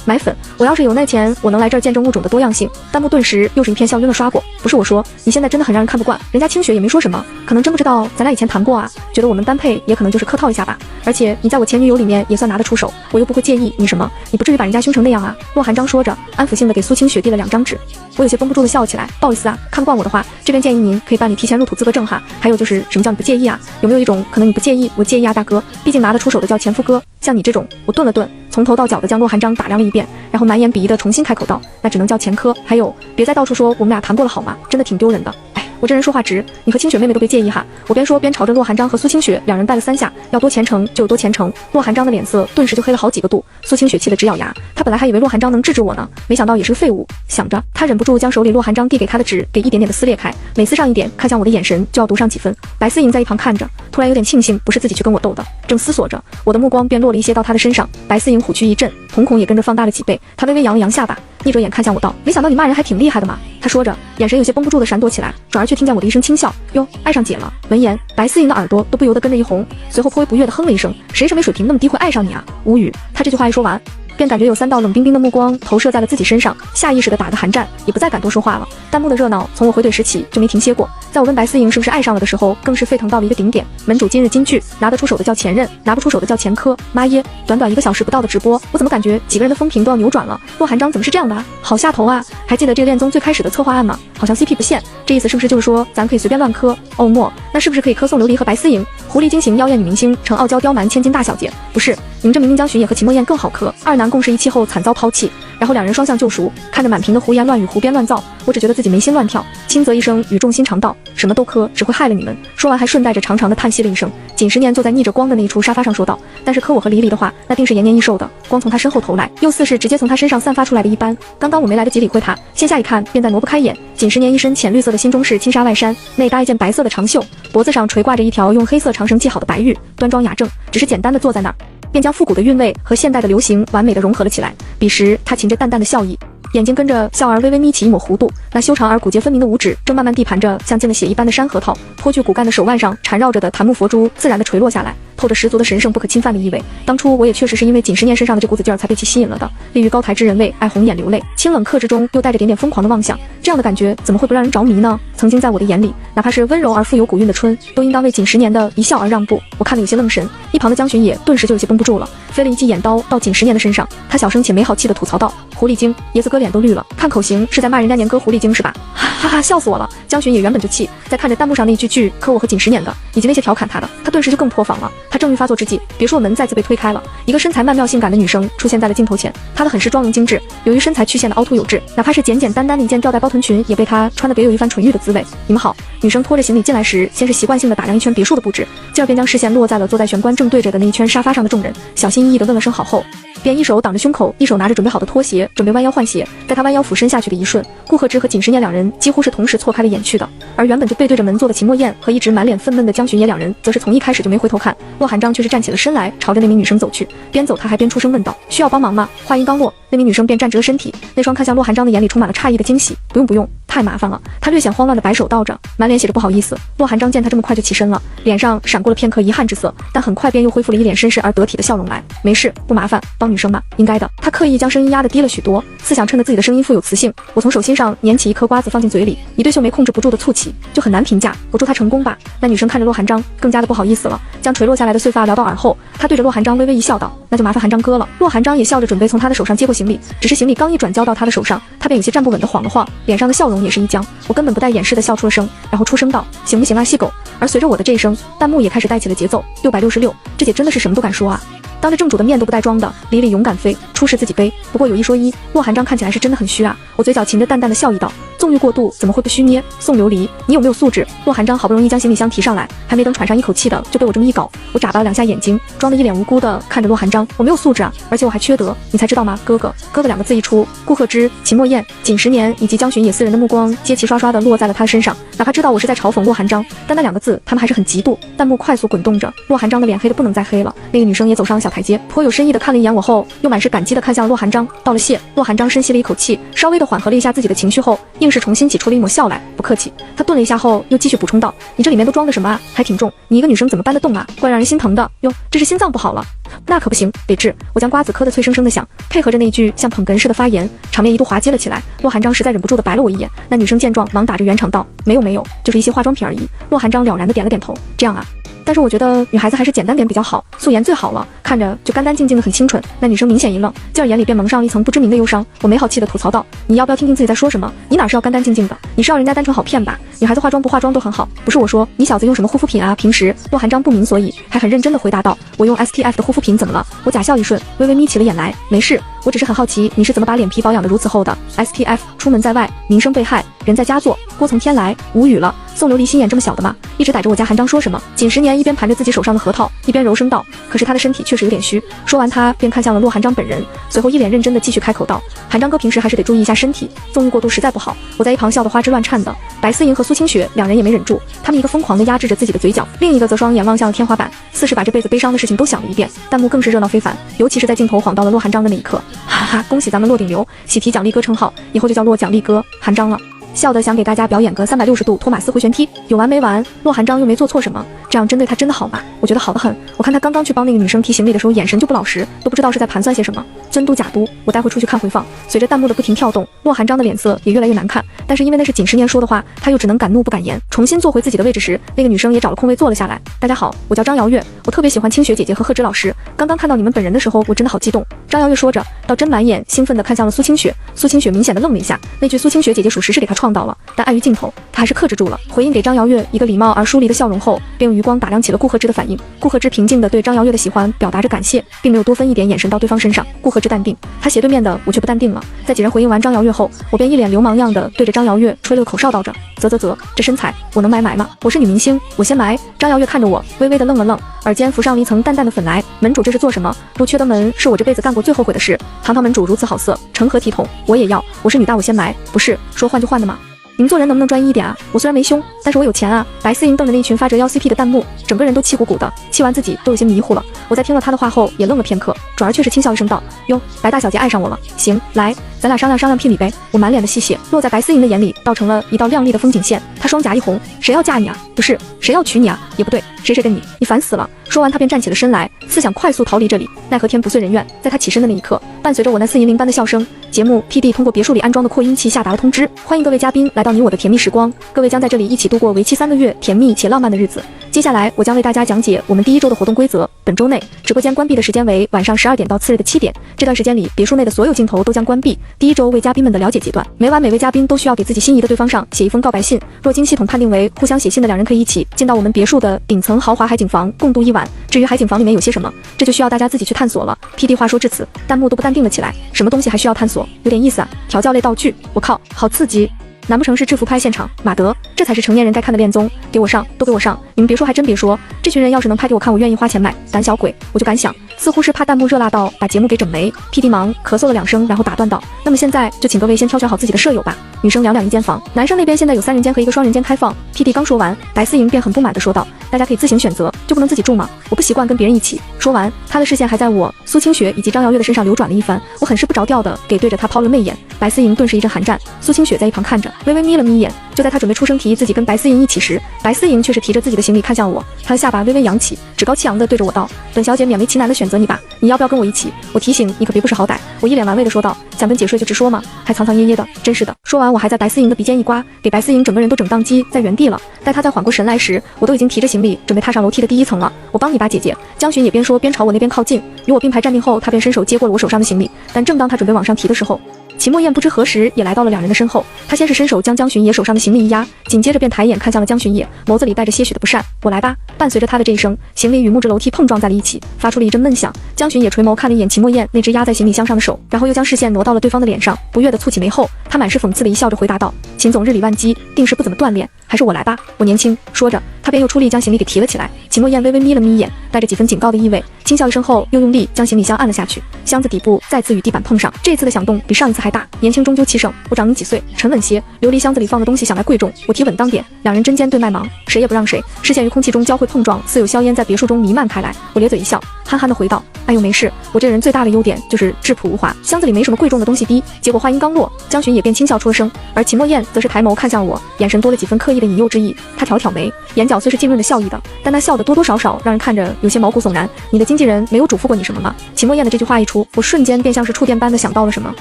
买粉？我要是有那钱，我能来这儿见证物种的多样性。”弹幕顿时又是一片笑晕了刷过。不是我说，你现在真的很让人看不惯，人家清雪也没说什么，可能真不知道咱俩以前谈过啊，觉得我们般配也可能就是客套一下吧。而且你在我前女友里面也算拿得出手，我又不会介意你什么，你不至于把人家凶成那样啊。洛寒章说着，安抚性的给苏清雪递了2张纸。我有些绷不住的笑起来，不好意思啊，看不惯我的话，这边建议您可以办理提前入土资格证哈。还有就是什么叫你不介意啊？有没有一种可能你不介意，我介意啊，大哥，毕竟拿得出手的叫前夫哥，像你这种……我顿了顿，从头到脚的将洛寒章打量了一遍，然后满眼鄙夷的重新开口道：“那只能叫前科。还有，别再到处说我们俩谈过了好吗？真的挺丢人的。”哎，我这人说话直，你和清雪妹妹都别介意哈。我边说边朝着洛寒章和苏清雪2人拜了3下，要多虔诚就有多虔诚。洛寒章的脸色顿时就黑了好几个度，苏清雪气得直咬牙，她本来还以为洛寒章能制止我呢，没想到也是个废物。想着，她忍不住将手里洛寒章递给她的纸给一点点的撕裂开，每撕上一点，看向我的眼神就要读上几分。白思莹在一旁看着，突然有点庆幸不是自己去跟我斗的，正思索着，我的目光便落了一些到她的身上。白思莹虎躯一震，瞳孔也跟着放大了几倍，她微微扬了扬下巴，逆着眼看向我道：“没想到你骂人还挺厉害的嘛。”她说着，眼神有些绷不住的闪躲起来，转而却听见我的一声轻笑：“哟，爱上姐了。”闻言，白思莹的耳朵都不由得跟着一红，随后颇为不悦的哼了一声：“谁审美水平那么低会爱上你啊？”无语。她这句话一说完，便感觉有3道冷冰冰的目光投射在了自己身上，下意识地打个寒战，也不再敢多说话了。弹幕的热闹从我回怼时起就没停歇过，在我问白思莹是不是爱上了的时候，更是沸腾到了一个顶点。门主今日金句，拿得出手的叫前任，拿不出手的叫前科。妈耶，短短1个小时不到的直播，我怎么感觉几个人的风评都要扭转了？洛寒章怎么是这样的啊？好下头啊！还记得这个恋综最开始的策划案吗？好像 CP 不限，这意思是不是就是说咱可以随便乱磕？哦莫，那是不是可以磕宋琉璃和白思莹？狐狸精型妖艳女明星成傲娇刁蛮千金大小姐？不是，你们这明明江巡也和秦墨燕更好磕，二男共事一气后惨遭抛弃，然后2人双向救赎，看着满屏的胡言乱语胡编乱造，我只觉得自己眉心乱跳，轻则一声语重心长道，什么都磕只会害了你们。说完还顺带着长长的叹息了一声。锦10年坐在逆着光的那一处沙发上说道，但是磕我和黎黎的话，那定是延年益寿的，光从他身后投来，又似是直接从他身上散发出来的一般。刚刚我没来得及理会他，线下一看便在挪不开眼。锦10年一身浅绿色的新中式轻纱外衫，内搭一件白色的长袖，脖子上垂挂着一条用黑色长绳系好的白玉，端庄雅正，只是简单的坐在那儿，便将复古的韵味和现代的流行完美的融合了起来。彼时他噙着淡淡的笑意，眼睛跟着笑而微微眯起一抹弧度，那修长而骨节分明的五指正慢慢地盘着像进了血一般的山核桃，颇具骨干的手腕上缠绕着的檀木佛珠自然地垂落下来，透着十足的神圣不可侵犯的意味。当初我也确实是因为锦10年身上的这股子劲儿才被其吸引了的，立于高台之人为爱红眼流泪，清冷克制中又带着点点疯狂的妄想，这样的感觉怎么会不让人着迷呢？曾经在我的眼里，哪怕是温柔而富有古韵的春，都应当为锦10年的一笑而让步。我看得有些愣神，一旁的江巡也顿时就有些绷不住了，飞了一记眼刀到锦10年的身上，他小声且没好气地吐槽道，狐狸精，椰子哥脸都绿了，看口型是在骂人家年哥狐狸精是吧？哈哈，笑死我了！江巡也原本就气，在看着弹幕上那一句磕我和锦10年的，以及那些调侃他的，他顿时就更破防了。他正欲发作之际，别墅门再次被推开了，一个身材曼妙性感的女生出现在了镜头前，她的很是妆容精致，由于身材曲线的凹凸有致，哪怕是简简单单的一件吊带包臀裙，也被她穿得别有一番纯欲的滋味。你们好，女生拖着行李进来时，先是习惯性的打量一圈别墅的布置，继而便将视线落在了坐在玄关正对着的那一圈沙发上的众人，小心翼翼地问了声好后，便一手挡着胸口，一手拿着准备好的拖鞋，准备弯腰换鞋。在他弯腰俯身下去的一瞬，顾贺之和锦10年2人几乎是同时错开了眼去的，而原本就背对着门坐的秦墨燕和一直满脸愤懑的江巡野2人，则是从一开始就没回头看。洛寒章却是站起了身来，朝着那名女生走去，边走他还边出声问道：“需要帮忙吗？”话音刚落，那名女生便站直了身体，那双看向洛寒章的眼里充满了诧异的惊喜。“不用不用，太麻烦了。”他略显慌乱的摆手道着，满脸写着不好意思。洛寒章见他这么快就起身了，脸上闪过了片刻遗憾之色，但很快便又恢复了一脸绅士而得体的笑容来。“没事，不麻烦，帮女生吧，应该的。”他刻意将声音压得低了许多，似想趁着自己的声音富有磁性。我从手心上捻起一颗瓜子放进嘴里，你对秀眉控制不住的蹙起，就很难评价，我祝他成功吧。那女生看着洛寒章，更加的不好意思了，将垂落下来的碎发撩到耳后，她对着洛寒章微微一笑道：“那就麻烦寒章哥了。”洛寒章也笑着准备从他的手上接过行李，只是行李刚一转交到他的手上，他便有些站不稳的晃了晃，脸上的笑容也是一僵。我根本不带掩饰的笑出了声，然后出声道：“行不行啊，细狗？”而随着我的这一声，弹幕也开始带起了节奏。666，这姐真的是什么都敢说啊！当着正主的面都不带装的，李李勇敢飞，出事自己背。不过有一说一，洛寒章看起来是真的很虚啊。我嘴角噙着淡淡的笑意道：“纵欲过度怎么会不虚捏？宋琉璃，你有没有素质？”洛寒章好不容易将行李箱提上来，还没等喘上一口气的，就被我这么一搞。我眨巴了2下眼睛，装得一脸无辜的看着洛寒章：“我没有素质啊，而且我还缺德，你才知道吗？哥哥。”哥哥2个字一出，顾贺之、秦墨燕、锦10年以及江巡野4人的目光皆齐刷刷的落在了他身上。哪怕知道我是在嘲讽洛寒章，但那2个字他们还是很嫉妒。弹幕快速滚动着，洛寒章的脸黑得不能再黑了。那个女生也走上了小台阶，颇有深意的看了一眼我后，又满是感激的看向了洛寒章，道了谢。洛寒章深吸了一口气，稍微的缓和了一下自己的情绪后，硬是重新挤出了一抹笑来。不客气。他顿了一下后，又继续补充道：“你这里面都装的什么啊？还挺重，你一个女生怎么搬得动啊？怪让人心疼的哟，这是心脏不好了。”那可不行，得治！我将瓜子磕得脆生生的响，配合着那句像捧哏似的发言，场面一度滑稽了起来。洛寒章实在忍不住的白了我一眼，那女生见状忙打着圆场道：“没有，就是一些化妆品而已。”洛寒章了然的点了点头，这样啊。但是我觉得女孩子还是简单点比较好，素颜最好了，看着就干干净净的很清纯。那女生明显一愣，继而眼里便蒙上了一层不知名的忧伤。我没好气的吐槽道：“你要不要听听自己在说什么？你哪是要干干净净的？你是要人家单纯好骗吧？女孩子化妆不化妆都很好，不是我说，你小子用什么护肤品啊？平时……”洛寒章不明所以，还很认真的回答道：“我用 STF 的护肤品，怎么了？”我假笑一瞬，微微眯起了眼来，没事，我只是很好奇你是怎么把脸皮保养得如此厚的。STF 出门在外，名声被害，人在家做，锅从天来，无语了。宋琉璃心眼这么小的吗？一直逮着我家寒章说什么？锦10年一边盘着自己手上的核桃，一边柔声道：“可是他的身体确实有点虚。”说完他便看向了洛寒章本人，随后一脸认真的继续开口道：“寒章哥平时还是得注意一下身体，纵欲过度实在不好。”我在一旁笑得花枝乱颤的，白思莹和苏清雪2人也没忍住，他们一个疯狂的压制着自己的嘴角，另一个则双眼望向了天花板，似是把这辈子悲伤的事情都想了一遍。弹幕更是热闹非凡，尤其是在镜头晃到了洛寒章的那一刻，哈哈，恭喜咱们洛顶流喜提奖励哥称号，以后就叫洛奖励哥寒章了。笑得想给大家表演个360度托马斯回旋踢，有完没完？洛寒章又没做错什么，这样针对他真的好吗？我觉得好得很。我看他刚刚去帮那个女生提行李的时候，眼神就不老实，都不知道是在盘算些什么，真嘟假嘟。我待会出去看回放，随着弹幕的不停跳动，洛寒章的脸色也越来越难看。但是因为那是锦时年说的话，他又只能敢怒不敢言。重新坐回自己的位置时，那个女生也找了空位坐了下来。大家好，我叫张瑶月，我特别喜欢清雪姐姐和贺知老师。刚刚看到你们本人的时候，我真的好激动。张瑶月说着，倒真满眼兴奋地看向了苏清雪。苏清雪明显的愣了一下，那句苏清雪姐姐属实是给她创到了，但碍于镜头，她还是克制住了，回应给张瑶月一个礼貌而疏离的笑容后，便用余光打量起了顾贺知的反应。顾贺知平静地对张瑶月的喜欢表达着感谢，并没有多分一点眼神到对方身上。顾贺知淡定，他斜对面的我却不淡定了。在几人回应完张瑶月后，我便一脸流氓样的对着张瑶月吹了个口哨，道着：啧，这身材我能买吗？我是女明星，我先来。张瑶月看着我，微微的愣了愣，耳间浮上了一层淡淡的粉来。门主这是做什么？不缺德门是我这辈子干过最后悔的事。堂堂门主如此好色，成何体统？我也要，我是女大我先来，不是说换就换的吗？你们做人能不能专一一点啊？我虽然没胸，但是我有钱啊！白思莹瞪着那群发折腰 CP 的弹幕，整个人都气鼓鼓的，气完自己都有些迷糊了。我在听了他的话后也愣了片刻，转而却是轻笑一声道：哟，白大小姐爱上我了，行，来，咱俩商量聘礼呗。我满脸的戏谑，落在白思莹的眼里，倒成了一道亮丽的风景线。她双颊一红，谁要嫁你啊？不是，谁要娶你啊？也不对，谁跟你？你烦死了！说完，他便站起了身来，似想快速逃离这里。奈何天不遂人愿，在他起身的那一刻，伴随着我那似银铃般的笑声，节目 PD 通过别墅里安装的扩音器下达了通知：欢迎各位嘉宾来到你我的甜蜜时光，各位将在这里一起度过为期3个月甜蜜且浪漫的日子。接下来，我将为大家讲解我们第1周的活动规则。本周内，直播间关闭的时间为晚上12点到次日的7点。这段时间里，别墅内的所有镜头都将关闭。第1周为嘉宾们的了解阶段，每晚每位嘉宾都需要给自己心仪的对方上写一封告白信。若经系统判定为互相写信的2人，可以一起进到我们别墅的顶层豪华海景房共度1晚。至于海景房里面有些什么，这就需要大家自己去探索了。PD 话说至此，弹幕都不淡定了起来。什么东西还需要探索？有点意思啊！调教类道具，我靠，好刺激！难不成是制服拍现场？马德，这才是成年人该看的恋综，给我上，都给我上！你们别说，还真别说，这群人要是能拍给我看，我愿意花钱买。胆小鬼，我就敢想，似乎是怕弹幕热辣到把节目给整没。PD 忙咳嗽了2声，然后打断道：那么现在就请各位先挑选好自己的舍友吧。女生2一间房，男生那边现在有3人间和1个双人间开放。PD 刚说完，白思莹便很不满地说道：大家可以自行选择，就不能自己住吗？我不习惯跟别人一起。说完，他的视线还在我、苏清雪以及张瑶月的身上流转了一番，我很是不着调的给对着他抛了媚眼。白思莹顿时一阵寒战，苏清雪在一旁看着，微微眯了眯眼。就在他准备出声提自己跟白思莹一起时，白思莹却是提着自己的行李看向我，她的下巴微微扬起，趾高气扬地对着我道：本小姐勉为其难的选择你吧，你要不要跟我一起？我提醒你可别不识好歹。我一脸玩味地说道：想跟姐睡就直说嘛，还藏藏掖掖的，真是的。说完，我还在白思莹的鼻尖一刮，给白思莹整个人都整宕机在原地了。待她再缓过神来时，我都已经提着行李准备踏上楼梯的第1层了。我帮你吧，姐姐。江巡也边说边朝我那边靠近，与我并排站定后，他便伸手接过了我手上的行李。但正当他准备往上提的时候，秦墨燕不知何时也来到了2人的身后，他先是伸手将江巡野手上的行李一压，紧接着便抬眼看向了江巡野，眸子里带着些许的不善。我来吧。伴随着他的这一声，行李与木质楼梯碰撞在了一起，发出了一阵闷响。江巡野垂眸看了一眼秦墨燕那只压在行李箱上的手，然后又将视线挪到了对方的脸上，不悦地蹙起眉后，他满是讽刺的一笑着回答道：秦总日理万机，定是不怎么锻炼，还是我来吧，我年轻。说着，他便又出力将行李给提了起来。秦墨燕微微眯了眯眼，带着几分警告的意味，轻笑一声后，又用力将行李箱按了下去，箱子底部再次与地板碰上。这次的响动比上一次还大。年轻终究气盛，我长你几岁，沉稳些。琉璃箱子里放的东西想来贵重，我提稳当点。2人针尖对麦芒，谁也不让谁，视线于空气中交汇碰撞，似有硝烟在别墅中弥漫开来。我咧嘴一笑，憨憨的回道：哎呦没事，我这人最大的优点就是质朴无华，箱子里没什么贵重的东西滴。结果话音刚落，江巡也便轻笑出了声，而秦墨燕则是抬眸看向我，眼神多了几分刻意的引诱之意。她挑挑眉，眼角虽是浸润的笑意的，但那笑的多多少少让人看着有些毛骨悚然。你的经纪人没有嘱咐过你什么吗？秦墨燕的这句话一出，我瞬间便像是触电般的想到了什么，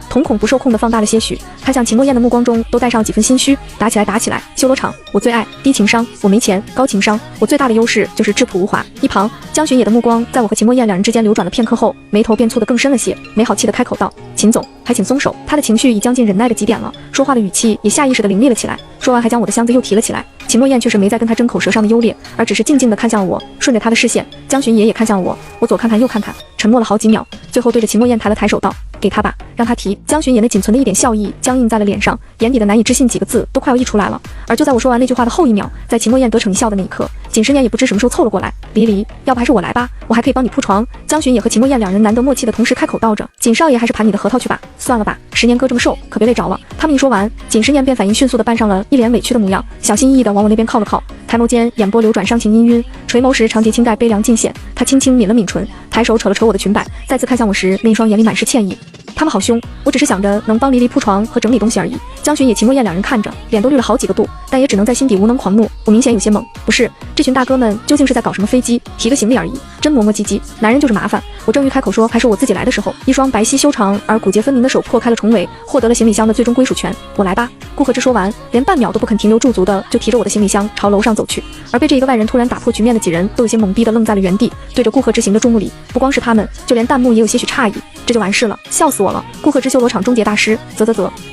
瞳孔不受控的放大了些许，看向秦墨燕的目光中都带上几分心虚。打起来，修罗场我最爱，低情商我没钱，高情商我最大的优势就是质朴无华。一旁江巡野的目光在我和秦墨燕2人之间流转了片刻后，眉头便蹙得更深了些，没好气的开口道：秦总，还请松手。他的情绪已将近忍耐的极点了，说话的语气也下意识的凌厉了起来。说完还将我的箱子又提了起来。秦墨燕却是没再跟他争口舌上的优劣，而只是静静地看向我，顺着他的视线，江巡野也看向我，我左看看右看看，沉默了好几秒，最后对着秦墨燕抬手道：给他吧，让他提。江巡野那仅存的一点笑意僵硬在了脸上，眼底的难以置信几个字都快要溢出来了。而就在我说完那句话的后1秒，在秦墨燕得逞一笑的那一刻，锦时年也不知什么时候凑了过来：离，要不还是我来吧，我还可以帮你铺床。江巡野和秦墨燕2人难得默契的同时开口道着：锦少爷还是盘你的核桃去吧，算了吧，10年哥这么瘦，可别累着了。他们一说完，锦时年便反应迅速的扮上了一脸委屈的模样，小心翼翼的往我那边靠了靠，抬眸间眼波流转伤情氤氲，垂眸时长睫轻盖悲凉尽显。他轻轻抿了抿唇，抬手扯了扯我的裙摆，再次看向我时那一双眼里满是歉意。他们好凶，我只是想着能帮黎黎铺床和整理东西而已。江巡野、秦墨燕两人看着，脸都绿了好几个度，但也只能在心底无能狂怒。我明显有些懵，不是，这群大哥们究竟是在搞什么飞机？提个行李而已，真磨磨唧唧。男人就是麻烦。我正欲开口说还是我自己来的时候，一双白皙修长而骨节分明的手破开了重围，获得了行李箱的最终归属权。我来吧。顾贺之说完，连半秒都不肯停留驻足的就提着我的行李箱朝楼上走去。而被这一个外人突然打破局面的几人都有些懵逼的愣在了原地，对着顾贺之行的注目礼。不光是他们，就连弹幕也有些许诧异。这就完事了，笑死我了！顾贺之修罗场终结大师，啧，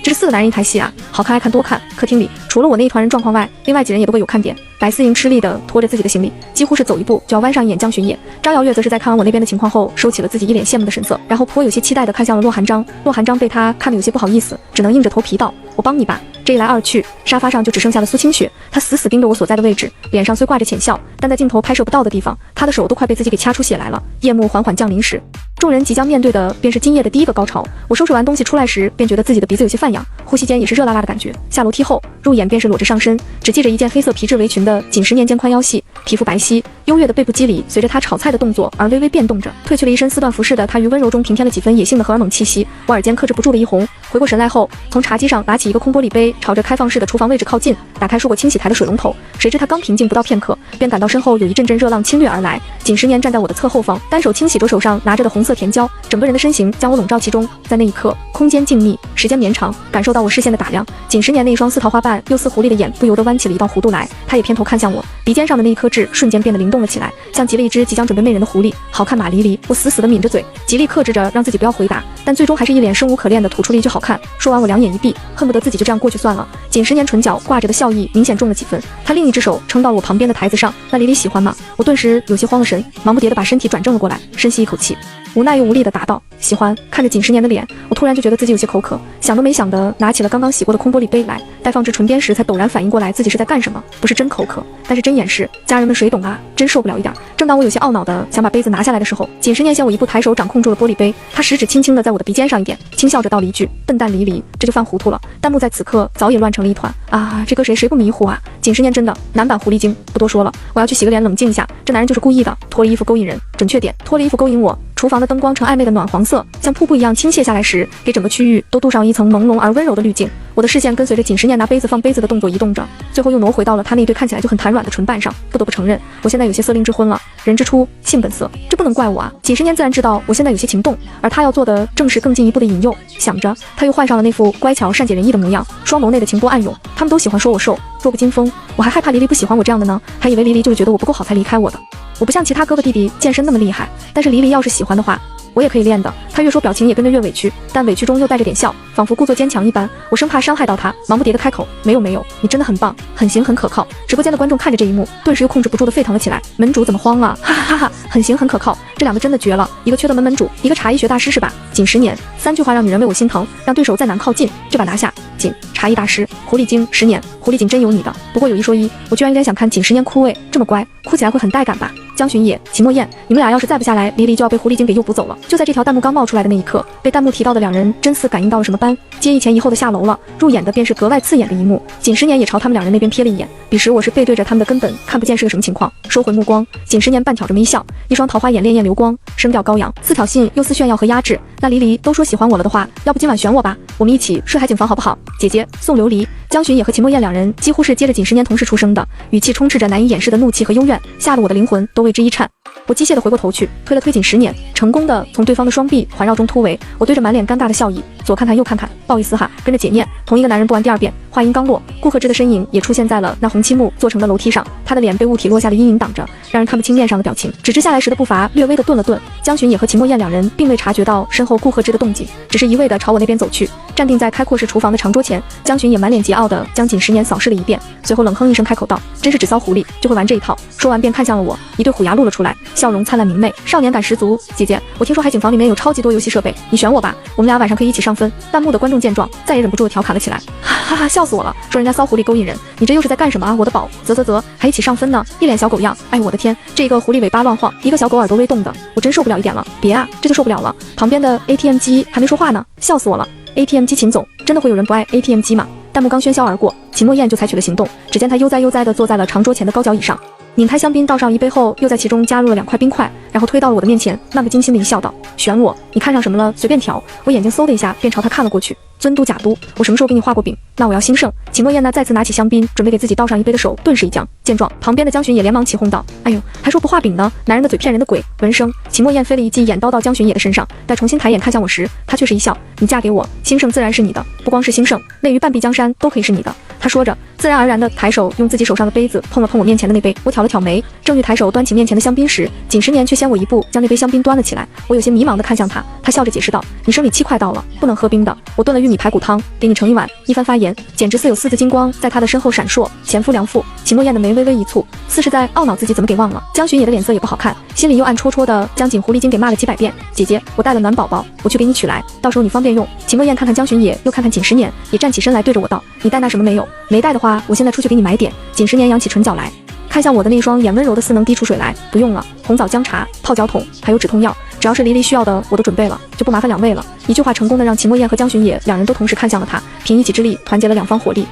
这是4个男人一台戏啊，好看爱看多看。客厅里除了我那一团人状况外，另外几人也都各有看点。白思莹吃力地拖着自己的行李，几乎是走一步就要弯上一眼江巡野。张瑶月则是在看完我那边的情况后，收起了自己一脸羡慕的神色，然后颇有些期待地看向了洛寒章。洛寒章被他看得有些不好意思，只能硬着头皮道：“我帮你吧。”这一来二去，沙发上就只剩下了苏清雪，她死死盯着我所在的位置，脸上虽挂着浅笑，但在镜头拍摄不到的地方，她的手都快被自己给掐出血来了。夜幕缓缓降临时，众人即将面对的便是今夜的第一个高潮。我收拾完东西出来时，便觉得自己的鼻子有些泛痒，呼吸间也是热辣辣的感觉。下楼梯后，入眼便是裸着上身，只系着一件黑色皮质围裙的锦10年间宽腰细，皮肤白皙，优越的背部肌理随着她炒菜的动作而微微变动着。褪去了一身丝缎服饰的她，于温柔中平添了几分野性的荷尔蒙气息。我耳间克制不住的一红，回过神来后，从茶几上拿起一个空玻璃杯，朝着开放式的厨房位置靠近，打开说过清洗台的水龙头。谁知她刚平静不到片刻，便感到身后有一阵阵热浪侵略而来。锦10年站在我的侧后方，单手轻洗着手上拿着的红色甜椒，整个人的身形将我笼罩其中。在那一刻，空间静谧，时间绵长，感受到我视线的打量，锦10年那一双似桃花瓣又似狐狸的眼不由得弯起了一道弧度来。他也偏头看向我，鼻尖上的那一颗痣瞬间变得灵动了起来，像极了一只即将准备媚人的狐狸，好看马离离。我死死地抿着嘴，极力克制着让自己不要回答，但最终还是一脸生无可恋的吐出了一句好看。说完我两眼一闭，恨不得自己就这样过去算了。锦10年唇角挂着的笑意明显重了几分，他另一只手撑到了我旁边的台子上。那离离喜欢吗？我顿时有些慌了神，忙不迭地把身体转正了过来，深吸一口气，无奈又无力地答道：喜欢。看着锦10年的脸，我突然就觉得自己有些口渴，想都没想的拿起了刚刚洗过的空玻璃杯来，待放至唇边时才陡然反应过来自己是在干什么。不是真口渴，但是真掩饰，家人们谁懂啊，真受不了一点。正当我有些懊恼的想把杯子拿下来的时候，锦10年先我一步抬手掌控住了玻璃杯，他食指轻轻的在我的鼻尖上一点，轻笑着道了一句：笨蛋离离，这就犯糊涂了。弹幕在此刻早已乱成了一团啊，这个谁不迷糊啊。锦10年真的男版狐狸精，不多说了，我要去洗个脸冷静一下。这男人就是故意的，脱了衣服勾引人，准确点，脱了衣服勾引我。厨房的灯光呈暧昧的暖黄色，像瀑布一样倾泻下来时，给整个区域都镀上一层朦胧而温柔的滤镜。我的视线跟随着锦10年拿杯子放杯子的动作移动着，最后又挪回到了他那对看起来就很弹软的唇瓣上。不得不承认，我现在有些色令之婚了，人之初性本色，这不能怪我啊。锦10年自然知道我现在有些情动，而他要做的正是更进一步的引诱。想着，他又换上了那副乖巧善解人意的模样，双眸内的情波暗涌。他们都喜欢说我瘦，弱不禁风，我还害怕黎黎不喜欢我这样的呢，还以为黎黎就是觉得我不够好才离开我的。我不像其他哥哥弟弟健身那么厉害，但是黎黎要是喜欢的话，我也可以练的。他越说表情也跟着越委屈，但委屈中又带着点笑，仿佛故作坚强一般。我生怕伤害到他，忙不迭地开口：没有，你真的很棒，很行，很可靠。直播间的观众看着这一幕，顿时又控制不住的沸腾了起来。门主怎么慌了？哈哈哈哈，很行，很可靠，这两个真的绝了，一个缺德门主，一个茶艺学大师是吧？锦10年，3句话让女人为我心疼，让对手再难靠近，这把拿下。锦茶艺大师，狐狸精10年，狐狸精真有你的。不过有一说一，我居然有点想看锦10年哭喂，这么乖，哭起来会很带感吧？江巡野、秦墨燕，你们俩要是再不下来，黎黎就要被狐狸精给诱捕走了。就在这条弹幕刚冒出来的那一刻，被弹幕提到的两人真似感应到了什么般，皆一前一后的下楼了。入眼的便是格外刺眼的一幕，锦10年也朝他们两人那边瞥了一眼。彼时我是背对着他们的，根本看不见是个什么情况。收回目光，锦10年半挑着眉笑，一双桃花眼潋滟流光，声调高扬，似挑衅又似炫耀和压制。那黎黎都说喜欢我了的话，要不今晚选我吧，我们一起睡海景房好不好？姐姐送琉璃。江巡野和秦墨燕两人几乎是接着锦10年同时出生的，语气充斥着难以掩饰的怒气和幽怨，吓得我的灵魂都为之一颤。我机械地回过头去，推了推锦10年，成功的从对方的双臂环绕中突围。我对着满脸尴尬的笑意，左看看右看看，不好意思哈，跟着姐念。同一个男人不玩第二遍。话音刚落，顾贺之的身影也出现在了那红漆木做成的楼梯上，他的脸被物体落下的阴影挡着，让人看不清面上的表情。指至下来时的步伐略微的顿了顿。江巡野和秦墨燕两人并未察觉到身后顾贺之的动静，只是一味的朝我那边走去。站定在开阔式厨房的长桌前，江巡野满脸桀骜的将锦10年扫视了一遍，随后冷哼一声开口道：真是纸骚狐狸，就会玩这一套。说完便看向了我，一对虎牙露了出来，笑容灿烂明媚，少年感十足。姐姐，我听说海景房里面有超级多游戏设备，你选我吧，我们俩晚上可以一起上分。弹幕的观众见状，再也忍不住的调侃了起来，哈哈，笑死我了，说人家骚狐狸勾引人，你这又是在干什么啊，我的宝？啧，还一起上分呢，一脸小狗样。哎，我的天，这个狐狸尾巴乱晃，一个小狗耳朵微动的，我真受不了一点了。别啊，这就受不了了。旁边的 ATM 机还没说话呢，笑死我了。ATM 机秦总，真的会有人不爱 ATM 机吗？弹幕刚喧嚣而过，秦墨燕就采取了行动。只见她悠哉悠哉地坐在了长桌前的高脚椅上，拧开香槟倒上一杯后，又在其中加入了2块冰块，然后推到了我的面前，漫不经心的一笑道：选我，你看上什么了？随便调。我眼睛嗖的一下，便朝他看了过去。尊嘟假嘟，我什么时候给你画过饼？那我要兴盛。秦墨燕那再次拿起香槟，准备给自己倒上一杯的手顿时一僵。见状，旁边的江巡也连忙起哄道：哎呦，还说不画饼呢，男人的嘴骗人的鬼。闻声，秦墨燕飞了一记眼刀到江巡野的身上，待重新抬眼看向我时，他却是一笑：你嫁给我，兴盛自然是你的，不光是兴盛，内于半壁江山都可以是你的。他说着，自然而然地抬手用自己手上的杯子碰了碰我面前的那杯。我挑了挑眉，正欲抬手端起面前的香槟时，锦10年却先我一步将那杯香槟端了起来。我有些迷茫地看向他，他笑着解释道：你生理期快到了，不能喝冰的。我炖了玉米排骨汤，给你盛一碗。一番发言，简直似有4字金光在他的身后闪烁。贤夫良妇。秦墨燕的眉微微一蹙，似是在懊恼自己怎么给忘了。江巡野的脸色也不好看，心里又暗戳戳的将锦狐狸精给骂了几百遍。姐姐，我带了暖宝宝，我去给你取来，到时候你方便用。秦墨燕看看江巡野，又看看锦10年，也站起身来对着我道：你带那什么没有？没带的话，我现在出去给你买点。锦10年扬起唇角来，看向我的那双眼温柔的似能滴出水来。不用了，红枣姜茶、泡脚桶还有止痛药，只要是黎黎需要的我都准备了，就不麻烦2位了。一句话成功的让秦墨燕和江巡野2人都同时看向了他，凭一己之力团结了2方火力。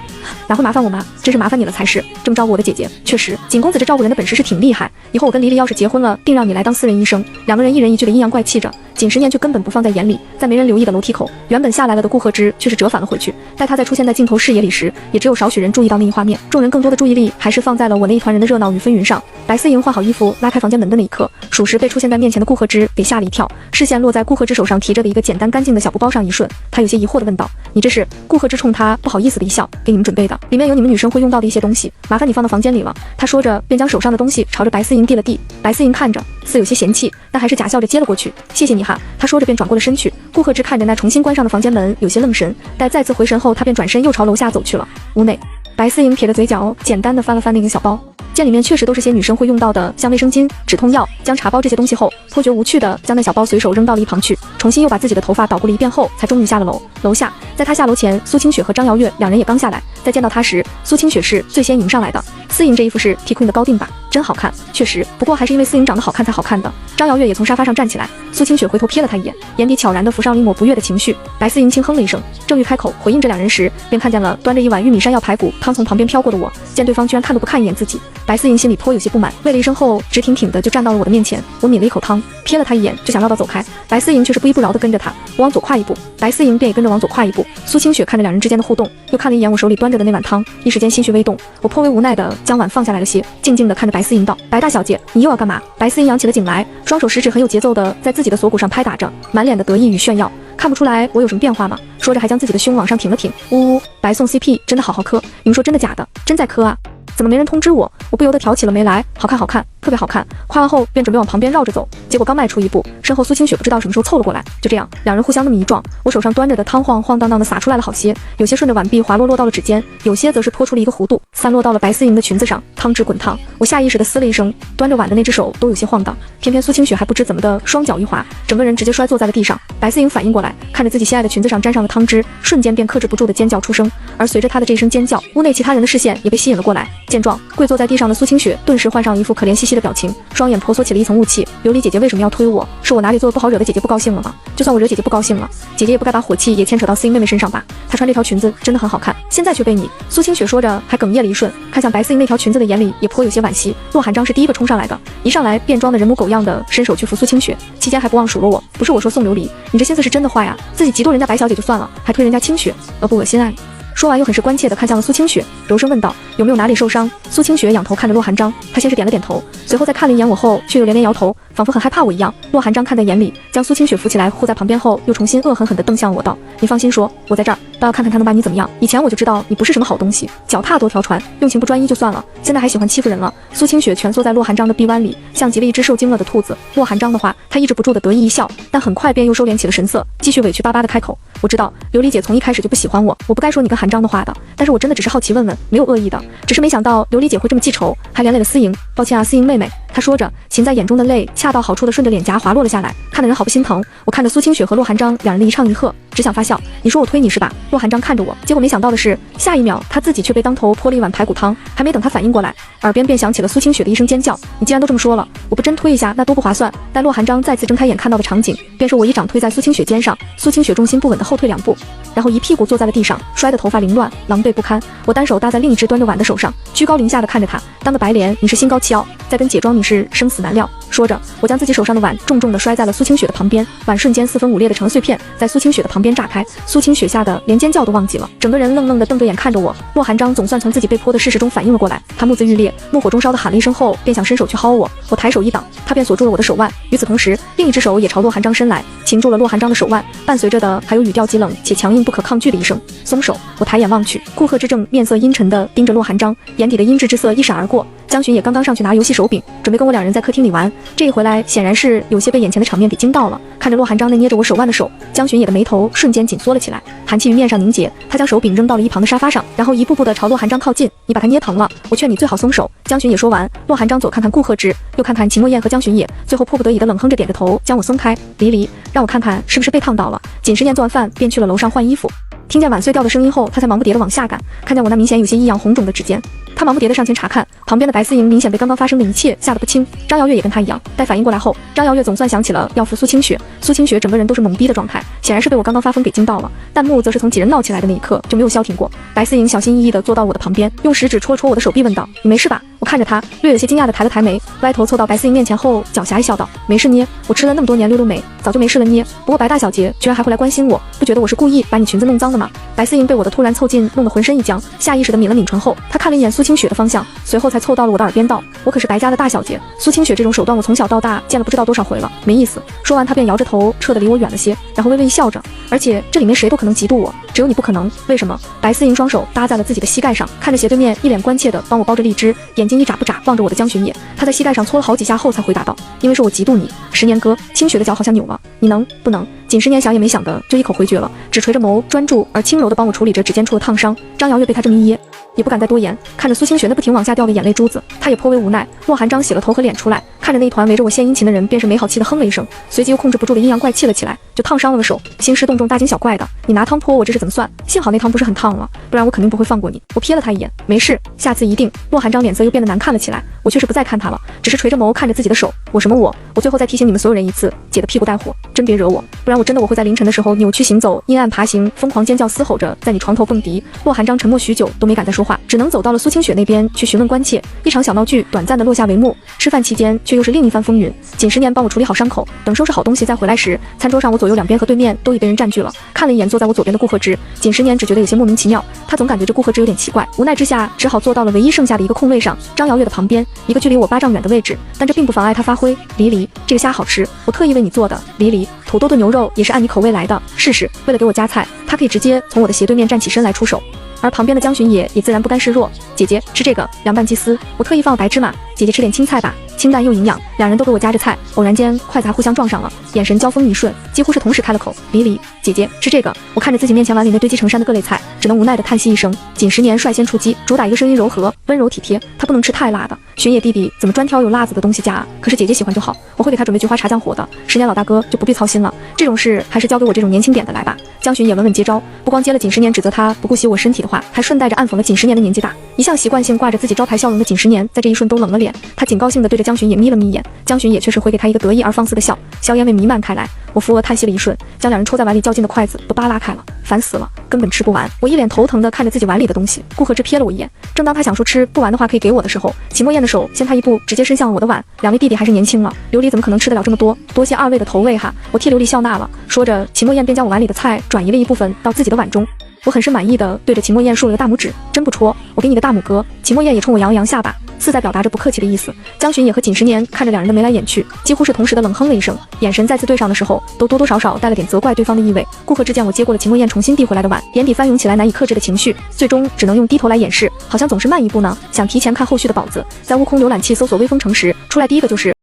哪会麻烦我吗？真是麻烦你了才是。这么照顾我的姐姐，确实锦公子这照顾人的本事是挺厉害。以后我跟黎黎要是结婚了，定让你来当私人医生。2个人一人一句的阴阳怪气着。锦10年却根本不放在眼里，在没人留意的楼梯口，原本下来了的顾贺之却是折返了回去。待他再出现在镜头视野里时，也只有少许人注意到那一画面，众人更多的注意力还是放在了我那一团人的热闹与纷纭上。白思莹换好衣服拉开房间门的那一刻，属实被出现在面前的顾贺之给吓了一跳，视线落在顾贺之手上提着的一个简单干净的小布包上一瞬，他有些疑惑地问道：你这是？顾贺之冲他不好意思的一笑：给你们准备的，里面有你们女生会用到的一些东西，麻烦你放到房间里了。他说着便将手上的东西朝着白思莹递了递。白思莹看着似有些嫌弃，但还是假笑着接了过去。谢谢你哈。他说着便转过了身去。顾贺之看着那重新关上的房间门，有些愣神，待再次回神后，他便转身又朝楼下走去了。屋内，白思莹撇着嘴角，简单的翻了翻那个小包，见里面确实都是些女生会用到的，像卫生巾、止痛药、姜茶包这些东西后，颇觉无趣的将那小包随手扔到了一旁去，重新又把自己的头发捣鼓了一遍后，才终于下了楼。楼下，在他下楼前，苏清雪和张瑶月2人也刚下来，在见到他时，苏清雪是最先迎上来的。思莹这衣服是 T Queen 的高定版，真好看。确实，不过还是因为思莹长得好看才好看的。张瑶月也从沙发上站起来，苏清雪回头瞥了他一眼，眼底悄然地浮上了一抹不悦的情绪。白思莹轻哼了一声，正欲开口回应这2人时，便看见了端着一碗玉米山药排骨汤从旁边飘过的我，见对方居然看都不看一眼自己，白思莹心里颇有些不满，喂了一声后，直挺挺的就站到了我的面前。我抿了一口汤，瞥了他一眼，就想绕道走开。白思莹却是不依不饶地跟着他，我往左跨一步，白思莹便也跟着往左跨一步。苏清雪看着2人之间的互动，又看了一眼我手里端着的那碗汤，一时间心绪微动。我颇为无奈地将碗放下来了些，静静地看着白思莹道：白大小姐，你又要干嘛？白思莹扬起了颈来，双手食指很有节奏地在自己的锁骨上拍打着，满脸的得意与炫耀。看不出来我有什么变化吗？说着还将自己的胸往上挺了挺。呜呜，白送 CP 真的好好磕，你们说真的假的？真在磕啊？怎么没人通知我？我不由得挑起了眉来。好看好看，特别好看。夸完后便准备往旁边绕着走，结果刚迈出一步，身后苏清雪不知道什么时候凑了过来。就这样，2人互相那么一撞，我手上端着的汤晃晃荡荡的洒出来了好些，有些顺着碗壁滑落到了指尖，有些则是泼出了一个弧度，散落到了白思莹的裙子上，汤汁滚烫。我下意识的嘶了一声，端着碗的那只手都有些晃荡，偏偏苏清雪还不知怎么的，双脚一滑，整个人直接摔坐在了地上。白思莹反应过来，看着自己心爱的裙子上沾上了汤汁，瞬间便克制不住的尖叫出声。而随着她的这一声尖叫，屋内其他人的视线也被吸引了过来。见状，跪坐在地上的苏清雪顿时换上了一副可怜兮兮的表情，双眼婆娑起了一层雾气。琉璃姐姐为什么要推我？是我哪里做的不好惹得姐姐不高兴了吗？就算我惹姐姐不高兴了，姐姐也不该把火气也牵扯到思莹妹妹身上吧。她穿这条裙子真的很好看，现在却被你……苏清雪说着还哽咽了一瞬，看向白思莹那条裙子的眼里也颇有些惋惜。洛寒章是第一个冲上来的，一上来便装的人模狗样的伸手去扶苏清雪，期间还不忘数落我，不是我说送琉璃，你这心思是真的坏呀，自己嫉妒人家白小姐就算了，还推人家清雪，恶不恶心啊？说完又很是关切地看向了苏清雪，柔声问道：有没有哪里受伤？苏清雪仰头看着洛寒章，他先是点了点头，随后再看了一眼我后，却又连连摇头，仿佛很害怕我一样。洛寒章看在眼里，将苏清雪扶起来护在旁边后，又重新恶狠狠地瞪向我道：你放心说，我在这儿，倒要看看他能把你怎么样。以前我就知道你不是什么好东西，脚踏多条船，用情不专一就算了，现在还喜欢欺负人了。苏清雪蜷缩在洛寒章的臂弯里，像极了一只受惊了的兔子。洛寒章的话，他抑制不住的得意一笑，但很快便又收敛起了神色，继续委屈巴巴的开口：我知道琉璃姐从一开始就不喜欢我，我不该说你跟寒章的话的，但是我真的只是好奇问问，没有恶意的，只是没想到琉璃姐会这么记仇，还连累了思莹。抱歉啊，思莹妹妹，他说着，噙在眼中的泪恰到好处的顺着脸颊滑落了下来，看得人好不心疼。我看着苏清雪和洛寒章两人的一唱一和，只想发笑。你说我推你是吧？洛寒章看着我，结果没想到的是，下一秒他自己却被当头泼了一碗排骨汤，还没等他反应过来，耳边便响起了苏清雪的一声尖叫。你既然都这么说了，我不真推一下那多不划算。待洛寒章再次睁开眼看到的场景，便是我一掌推在苏清雪肩上，苏清雪重心不稳地后退2步，然后一屁股坐在了地上，摔得头发凌乱，狼狈不堪。我单手搭在另一只端着碗的手上，居高临下的看着他，当个白脸你是心高气傲，再跟姐装你是生死难料。说着，我将自己手上的碗重重地摔在了苏清雪的旁边，碗瞬间4分5裂的成了碎片，在苏清雪的旁边炸开。苏清雪吓得连尖叫都忘记了，整个人愣愣地瞪着眼看着我。洛寒章总算从自己被泼的事实中反应了过来，他目眦欲裂，怒火中烧的喊了一声后，便想伸手去薅我。我抬手一挡，他便锁住了我的手腕，与此同时，另一只手也朝洛寒章伸来，擒住了洛寒章的手腕，伴随着的还有语调极冷且强硬不可抗拒的一声松手。我抬眼望去，顾贺之正面色阴沉地盯着洛寒章，眼底的阴鸷之色一闪而过。江巡也刚刚上去拿游戏手柄，准备跟我两人在客厅里玩。这一回来，显然是有些被眼前的场面给惊到了。看着洛寒章那捏着我手腕的手，江巡也的眉头瞬间紧缩了起来，寒气于面上凝结。他将手柄扔到了一旁的沙发上，然后一步步地朝洛寒章靠近。你把他捏疼了，我劝你最好松手。江巡也说完，洛寒章左看看顾贺之，右看看秦墨燕和江巡也，最后迫不得已地冷哼着点着头，将我松开。离，让我看看是不是被烫到了。锦时念做完饭便去了楼上换衣服。听见碗碎掉的声音后，他才忙不迭地往下赶，看见我那明显有些异样红肿的指尖，他忙不迭地上前查看，旁边的白思莹明显被刚刚发生的一切吓得不轻。张瑶月也跟他一样，待反应过来后，张瑶月总算想起了要扶苏清雪，苏清雪整个人都是懵逼的状态，显然是被我刚刚发疯给惊到了。弹幕则是从几人闹起来的那一刻就没有消停过。白思莹小心翼翼地坐到我的旁边，用食指戳了戳我的手臂，问道：“你没事吧？”我看着他，略有些惊讶地抬了抬眉，歪头凑到白思莹面前后，狡黠一笑道：“没事捏，我吃了那么多年溜溜美，早就没事了捏。不过白大小姐居然还会来关心我，不觉得我是故意把你裙子弄脏的吗？”白思莹被我的突然凑近弄得浑身一僵，下意识地抿了抿唇后，她看了一眼苏清雪的方向，随后才凑到了我的耳边道：“我可是白家的大小姐，苏清雪这种手段我从小到大见了不知道多少回了，没意思。”说完，她便摇着头撤得离我远了些，然后微微一笑着：“而且这里面谁都可能嫉妒我，只有你不可能。为什么？”白思莹双手搭在了自己的膝盖上，看着斜对面一脸关切地帮我包着荔枝，眼睛一眨不眨望着我的江巡野。她在膝盖上搓了好几下后才回答道：“因为是我嫉妒你。”十年哥，清雪的脚好像扭了，你能不能？锦时年想也没想的就一口回绝了，只垂着眸，专注而轻柔地帮我处理着指尖处的烫伤。张瑶月被他这么一噎，也不敢再多言，看着苏清雪那不停往下掉的眼泪珠子，他也颇为无奈。洛寒章洗了头和脸出来，看着那一团围着我献殷勤的人，便是没好气的哼了一声，随即又控制不住的阴阳怪气了起来，就烫伤了手，兴师动众大惊小怪的，你拿汤泼我这是怎么算？幸好那汤不是很烫了，不然我肯定不会放过你。我瞥了他一眼，没事，下次一定。洛寒章脸色又变得难看了起来，我却是不再看他了，只是垂着眸看着自己的手。我什么我最后再提醒你们所有人一次，姐的屁股带火，真别惹我，不然我会在凌晨的时候扭曲行走，阴暗爬行，疯狂尖叫嘶吼着在你床头蹦迪。洛寒章沉默许久都没敢再说话，只能走到了苏清雪那边去询问关切。一场小闹剧短暂的落下帷幕，吃饭期间却又是另一番风云。锦时年帮我处理好伤口，等收拾好东西再回来时，餐桌上我左右两边和对面都已被人占据了。看了一眼坐在我左边的顾贺之，锦时年只觉得有些莫名其妙，他总感觉这顾贺之有点奇怪，无奈之下只好坐到了唯一剩下的一个空位上，张瑶月的旁边，一个距离我8丈远的位置，但这并不妨碍他发挥。离，这个虾好吃，我特意为你做的。离，土豆炖牛肉也是按你口味来的，试试。为了给我加菜，他可以直接从我的斜对面站起身来出手。而旁边的江巡也自然不甘示弱，姐姐吃这个凉拌鸡丝，我特意放了白芝麻，姐姐吃点青菜吧，清淡又营养。两人都给我夹着菜，偶然间筷子还互相撞上了，眼神交锋一瞬，几乎是同时开了口。离，姐姐吃这个。我看着自己面前碗里那堆积成山的各类菜，只能无奈地叹息一声。锦时年率先出击，主打一个声音柔和温柔体贴，他不能吃太辣的。巡野弟弟怎么专挑有辣子的东西夹啊？可是姐姐喜欢就好，我会给他准备菊花茶酱火的。时年老大哥就不必操心了，这种事还是交给我这种年轻点的来吧。江巡也稳稳接招，不光接了锦时年指责他不顾惜我身体的话，还顺带着暗讽了锦时年的年纪大。一向习惯性挂着自己招牌笑容的锦时年，在这一瞬都冷了脸，他仅高兴地对着江巡也眯了眯眼，江巡也却是回给他一个得意而放肆的笑，硝烟味弥漫开来。我扶额叹息了一瞬，将两人戳在碗里较劲的筷子都扒拉开了，烦死了，根本吃不完。我一脸头疼地看着自己碗里的东西，顾贺之瞥了我一眼，正当他想说吃不完的话可以给我的时候，秦墨燕的手先他一步，直接伸向了我的碗。两位弟弟还是年轻了，琉璃怎么可能吃得了这么多？多谢二位的投喂哈！我替琉璃笑纳了。说着，秦墨燕便将我碗里的菜转移了一部分到自己的碗中。我很是满意的对着秦墨燕竖了个大拇指，真不戳，我给你个大拇哥。秦墨燕也冲我扬了扬下巴，似在表达着不客气的意思。江巡也和锦时年看着两人的眉来眼去，几乎是同时的冷哼了一声，眼神再次对上的时候，都多多少少带了点责怪对方的意味。顾贺之见我接过了秦墨燕重新递回来的碗，眼底翻涌起来难以克制的情绪，最终只能用低头来掩饰，好像总是慢一步呢，想提前看后续的宝子。在悟空浏览器搜索微风城时，出来第一个就是